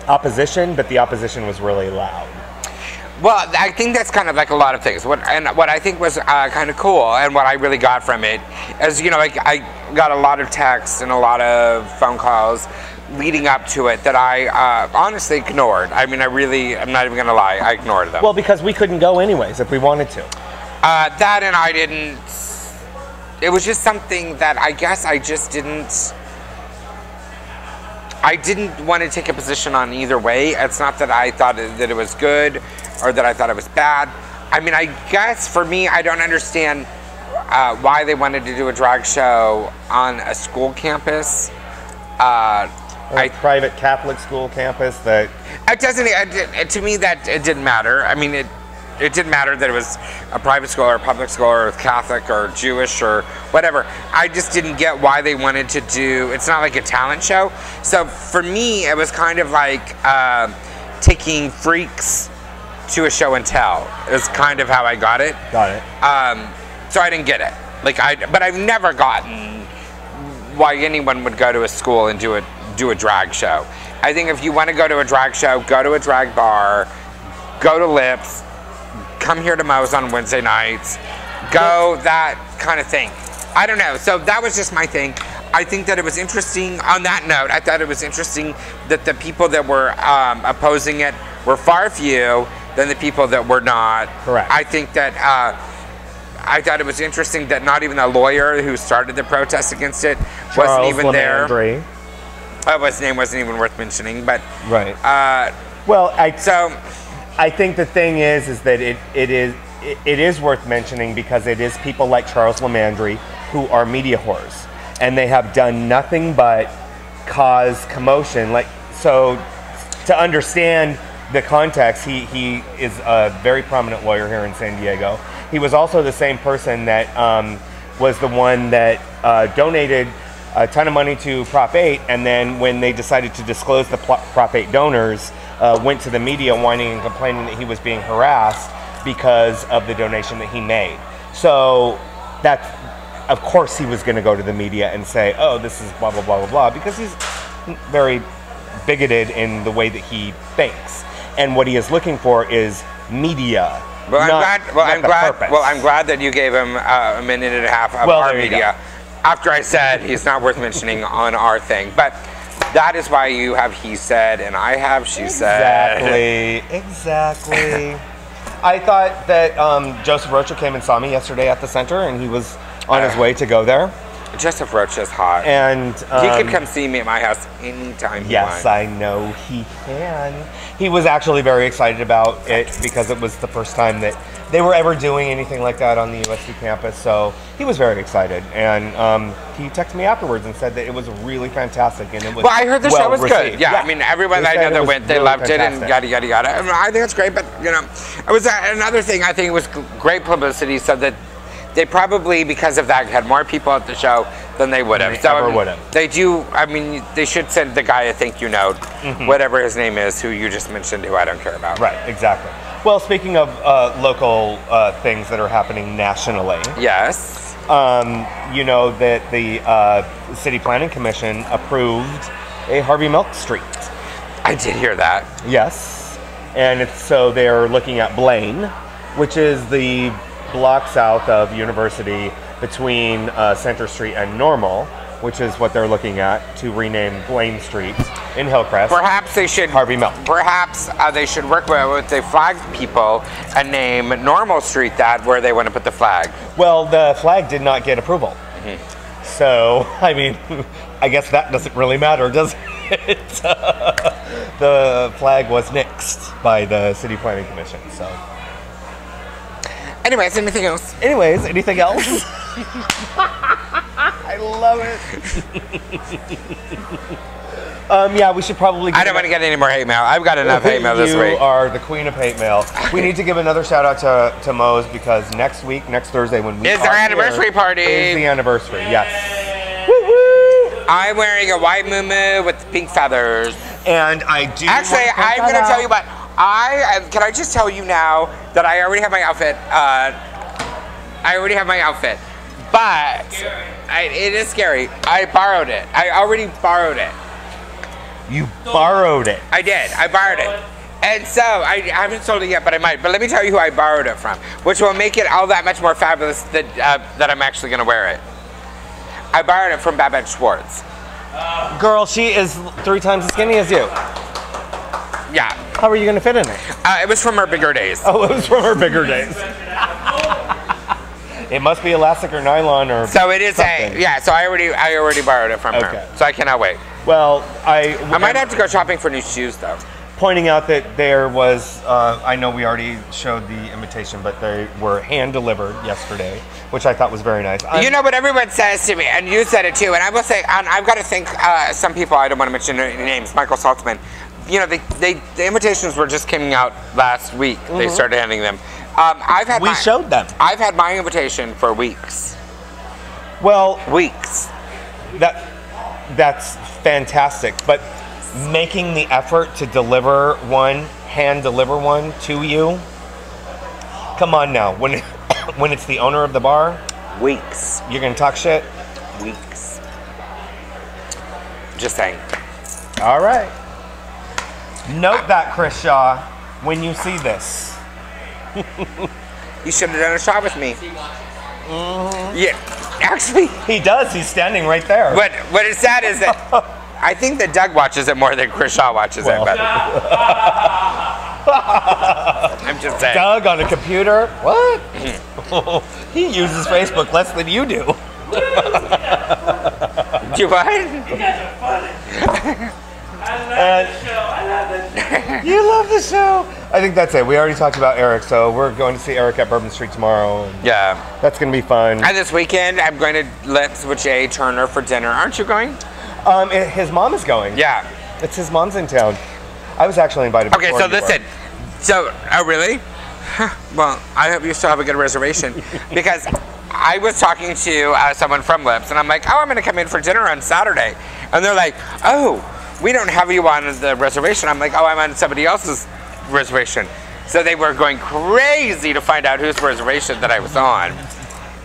opposition, but the opposition was really loud.
Well, I think that's kind of like a lot of things. What I think was kind of cool, and what I really got from it, is, you know, I got a lot of texts and a lot of phone calls leading up to it that I honestly ignored. I mean, I'm not even going to lie, I ignored them.
Well, because we couldn't go anyways if we wanted to.
That, and I didn't. It was just something that I guess I just didn't. I didn't want to take a position on either way. It's not that I thought that it was good or that I thought it was bad. I mean, I guess for me, I don't understand why they wanted to do a drag show on a school campus.
A private Catholic school campus that...
It doesn't, to me, that it didn't matter. I mean, it didn't matter that it was a private school or a public school or Catholic or Jewish or whatever. I just didn't get why they wanted to do, it's not like a talent show. So for me, it was kind of like taking freaks to a show and tell. Is kind of how I got it.
Got it.
So I didn't get it. But I've never gotten why anyone would go to a school and do a drag show. I think if you want to go to a drag show, go to a drag bar, go to Lips, come here to Moe's on Wednesday nights, go, that kind of thing. I don't know. So that was just my thing. I think that it was interesting. On that note, I thought it was interesting that the people that were opposing it were far few than the people that were not.
Correct.
I think that I thought it was interesting that not even a lawyer who started the protest against it wasn't even there. His name wasn't even worth mentioning, but
right. Well, I think the thing is that it is worth mentioning because it is people like Charles Lemandry who are media whores, and they have done nothing but cause commotion. So to understand the context, he is a very prominent lawyer here in San Diego. He was also the same person that was the one that donated a ton of money to Prop 8, and then when they decided to disclose the Prop 8 donors, went to the media whining and complaining that he was being harassed because of the donation that he made. So that's, of course he was going to go to the media and say, oh, this is blah, blah, blah, blah, blah, because he's very bigoted in the way that he thinks. And what he is looking for is media.
Well, I'm glad that you gave him a minute and a half of our media. After I said he's not worth mentioning on our thing. But that is why you have he said and I have she said.
Exactly. I thought that Joseph Rocha came and saw me yesterday at the center, and he was on his way to go there.
Joseph Rocha's hot.
And
he can come see me at my house anytime he wants.
Yes, I know he can. He was actually very excited about it because it was the first time that they were ever doing anything like that on the USD campus. So he was very excited, and he texted me afterwards and said that it was really fantastic, and it was
I heard the show was good. Yeah, I mean, everyone I know that went, they loved it, and yada yada yada. I mean, I think it's great, but you know, it was another thing. I think it was great publicity, so that they probably, because of that, had more people at the show than they would have. They do. I mean, they should send the guy a thank you note, whatever his name is, who you just mentioned, who I don't care about.
Right. Exactly. Well, speaking of local things that are happening nationally.
Yes.
You know that the City Planning Commission approved a Harvey Milk Street.
I did hear that.
Yes. And so they're looking at Blaine, which is the block south of University between Center Street and Normal, which is what they're looking at to rename Blaine Street in Hillcrest.
Perhaps they should
Harvey Milk.
Perhaps they should work with the flag people and name Normal Street that where they want to put the flag.
Well, the flag did not get approval. So, I mean, I guess that doesn't really matter, does it? The flag was nixed by the City Planning Commission, so.
Anyways, anything else?
Anything else? I love it. Yeah, we should probably
I don't want to get any more hate mail. I've got enough hate mail this week.
You are the queen of hate mail. We need to give another shout out to Moe's because next Thursday when we
is our anniversary party.
Is the anniversary, yes.
I'm wearing a white muumuu with pink feathers.
And I do.
Actually, I'm going to tell you what. Can I just tell you now that I already have my outfit. I already have my outfit. But it is scary. I borrowed it. I already borrowed it.
You borrowed it.
I did. I borrowed it. And so, I haven't sold it yet, but I might. But let me tell you who I borrowed it from, which will make it all that much more fabulous that I'm actually going to wear it. I borrowed it from Babette Schwartz.
Girl, she is 3 times as skinny as you.
Yeah.
How are you going to fit in it?
It was from her bigger days.
Oh, it was from her bigger days. It must be elastic or nylon or
so it is
something.
So I already borrowed it from her. So I cannot wait.
Well, I
might have to go shopping for new shoes though.
Pointing out that there was, I know we already showed the invitation, but they were hand delivered yesterday, which I thought was very nice.
You know what everyone says to me, and you said it too, and I will say, and I've got to thank some people, I don't want to mention their names, Michael Saltzman. You know, the invitations were just coming out last week. Mm-hmm. They started handing them. We showed them. I've had my invitation for weeks.
Well,
weeks.
That's fantastic, but making the effort to hand deliver one to you. Come on now, when it's the owner of the bar,
weeks.
You're gonna talk shit?
Weeks. Just saying.
All right. Note that, Chris Shaw, when you see this.
You should have done a shot with me. Mm-hmm. Yeah, actually.
He does, he's standing right there.
What is sad is that I think that Doug watches it more than Chris Shaw watches it. But I'm just saying.
Doug on a computer? What? He uses Facebook less than you do.
Do what?
You guys are funny. I love the show. I love the show.
You love the show. I think that's it. We already talked about Eric, so we're going to see Eric at Bourbon Street tomorrow.
Yeah.
That's going to be fun.
And this weekend, I'm going to Lips with Jay Turner for dinner. Aren't you going?
His mom is going.
Yeah.
It's his mom's in town. I was actually invited.
Okay, so listen. So, oh really? Well, I hope you still have a good reservation. Because I was talking to someone from Lips, and I'm like, oh, I'm going to come in for dinner on Saturday. And they're like, oh, we don't have you on the reservation. I'm like, oh, I'm on somebody else's reservation. So they were going crazy to find out whose reservation that I was on.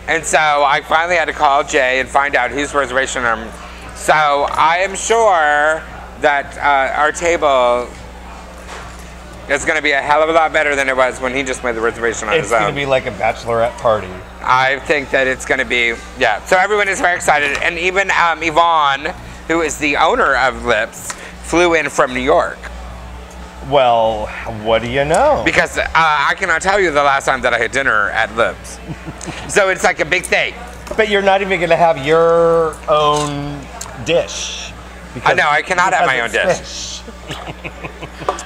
And so I finally had to call Jay and find out whose reservation I'm. So I am sure that our table is going to be a hell of a lot better than it was when he just made the reservation on his own.
It's going to be like a bachelorette party.
I think that it's going to be, yeah. So everyone is very excited. And even Yvonne, who is the owner of Lips, flew in from New York.
Well, what do you know?
Because I cannot tell you the last time that I had dinner at Lips. So it's like a big thing.
But you're not even going to have your own dish.
I know, I cannot have my own dish.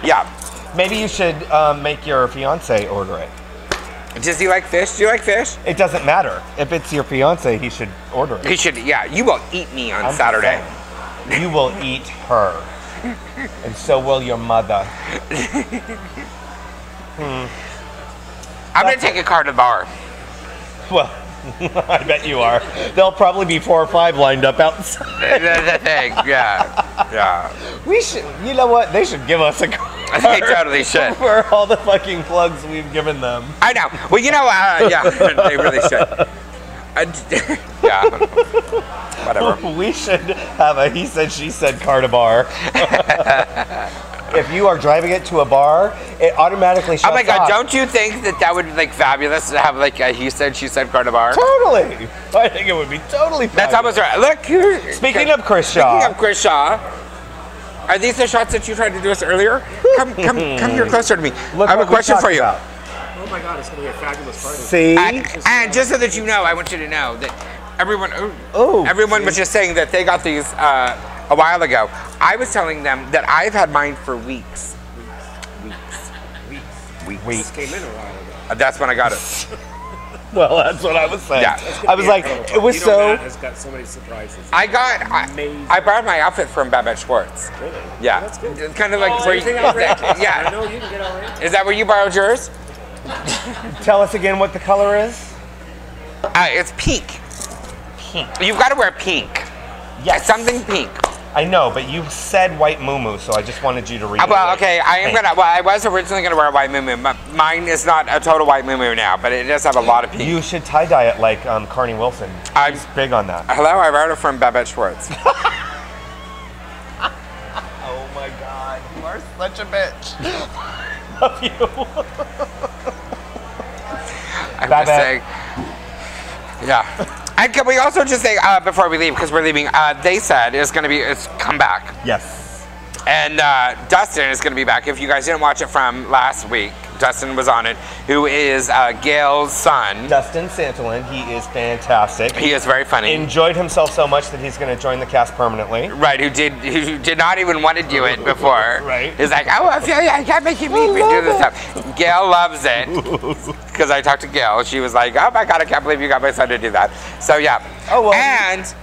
Yeah.
Maybe you should make your fiance order it.
Does he like fish? Do you like fish?
It doesn't matter. If it's your fiance, he should order it.
He should, yeah. You will eat me on Saturday.
You will eat her. And so will your mother.
I'm going to take a car to the bar.
Well, I bet you are. There'll probably be 4 or 5 lined up outside.
The thing, yeah. Yeah.
We should, you know what? They should give us a car.
They totally should.
For all the fucking plugs we've given them.
I know. Well, you know, yeah, they really should. Yeah. Whatever.
We should have a he said, she said car to bar. If you are driving it to a bar, it automatically shuts off.
Oh my God, don't you think that that would be like fabulous to have like a he said, she said car to bar?
Totally. I think it would be totally fabulous.
That's almost right. Look, here.
Speaking of Chris Shaw.
Speaking of Chris Shaw, are these the shots that you tried to do us earlier? Come here closer to me.
Look,
I have a question for you.
Oh my God, it's going to be a fabulous party.
See?
And just so that you know, I want you to know that everyone was just saying that they got these a while ago. I was telling them that I've had mine for weeks.
Weeks. Came in a while ago.
That's when I got it.
Well, that's what I was saying.
Yeah.
I was like, it was
Matt has got so many surprises.
I borrowed my outfit from Babette Schwartz.
Really?
Yeah.
That's good.
It's kind of like where you,
I know you can get all right.
Is that where you borrowed yours?
Tell us again what the color is.
It's pink. Pink. You've got to wear pink.
Yes.
Something pink.
I know, but you said white muumuu, so I just wanted you to read it.
Well, okay, I was originally gonna wear a white muumuu, but mine is not a total white muumuu now, but it does have a lot of pink.
You should tie-dye it like Carney Wilson. She's big on that.
Hello, I wrote it from Babette Schwartz.
Oh my God, you are such a bitch. Love you.
I'm just saying. Yeah. And can we also just say, before we leave, because we're leaving, they said it's come back.
Yes.
And Dustin is going to be back. If you guys didn't watch it from last week, Dustin was on it, who is Gail's son.
Dustin Santolin, he is fantastic.
He is very funny.
Enjoyed himself so much that he's going to join the cast permanently.
Right, who did not even want to do it before.
Right.
He's like, oh, Ophelia, I can't make you do this stuff. Gail loves it. Because I talked to Gail. She was like, oh my God, I can't believe you got my son to do that. So yeah.
Oh, well.
And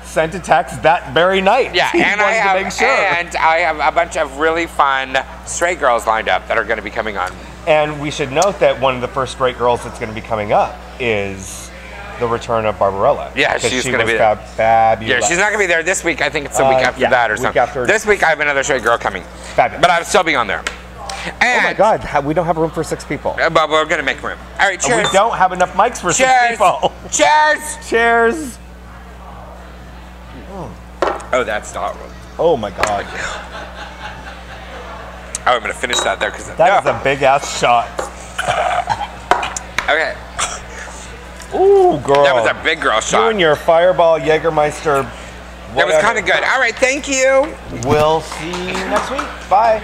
sent a text that very night.
Yeah, and I have a bunch of really fun straight girls lined up that are going to be coming on.
And we should note that one of the first straight girls that's going to be coming up is the return of Barbarella.
Yeah, she's going to be there.
Fabulous.
Yeah, she's not going to be there this week. I think it's the week after that or something. This week I have another straight girl coming.
Fabulous.
But I'll still be on there. And,
oh my God, we don't have room for 6 people.
But we're going to make room. All right, cheers.
And we don't have enough mics for 6 people.
Cheers.
Cheers.
Oh, that's not one.
Oh my God.
Oh, I'm going to finish that there because
that is a big ass shot.
Okay.
Ooh, girl.
That was a big girl shot.
You and your Fireball Jägermeister. Whatever.
That was kind of good. All right, thank you.
We'll see you next week. Bye.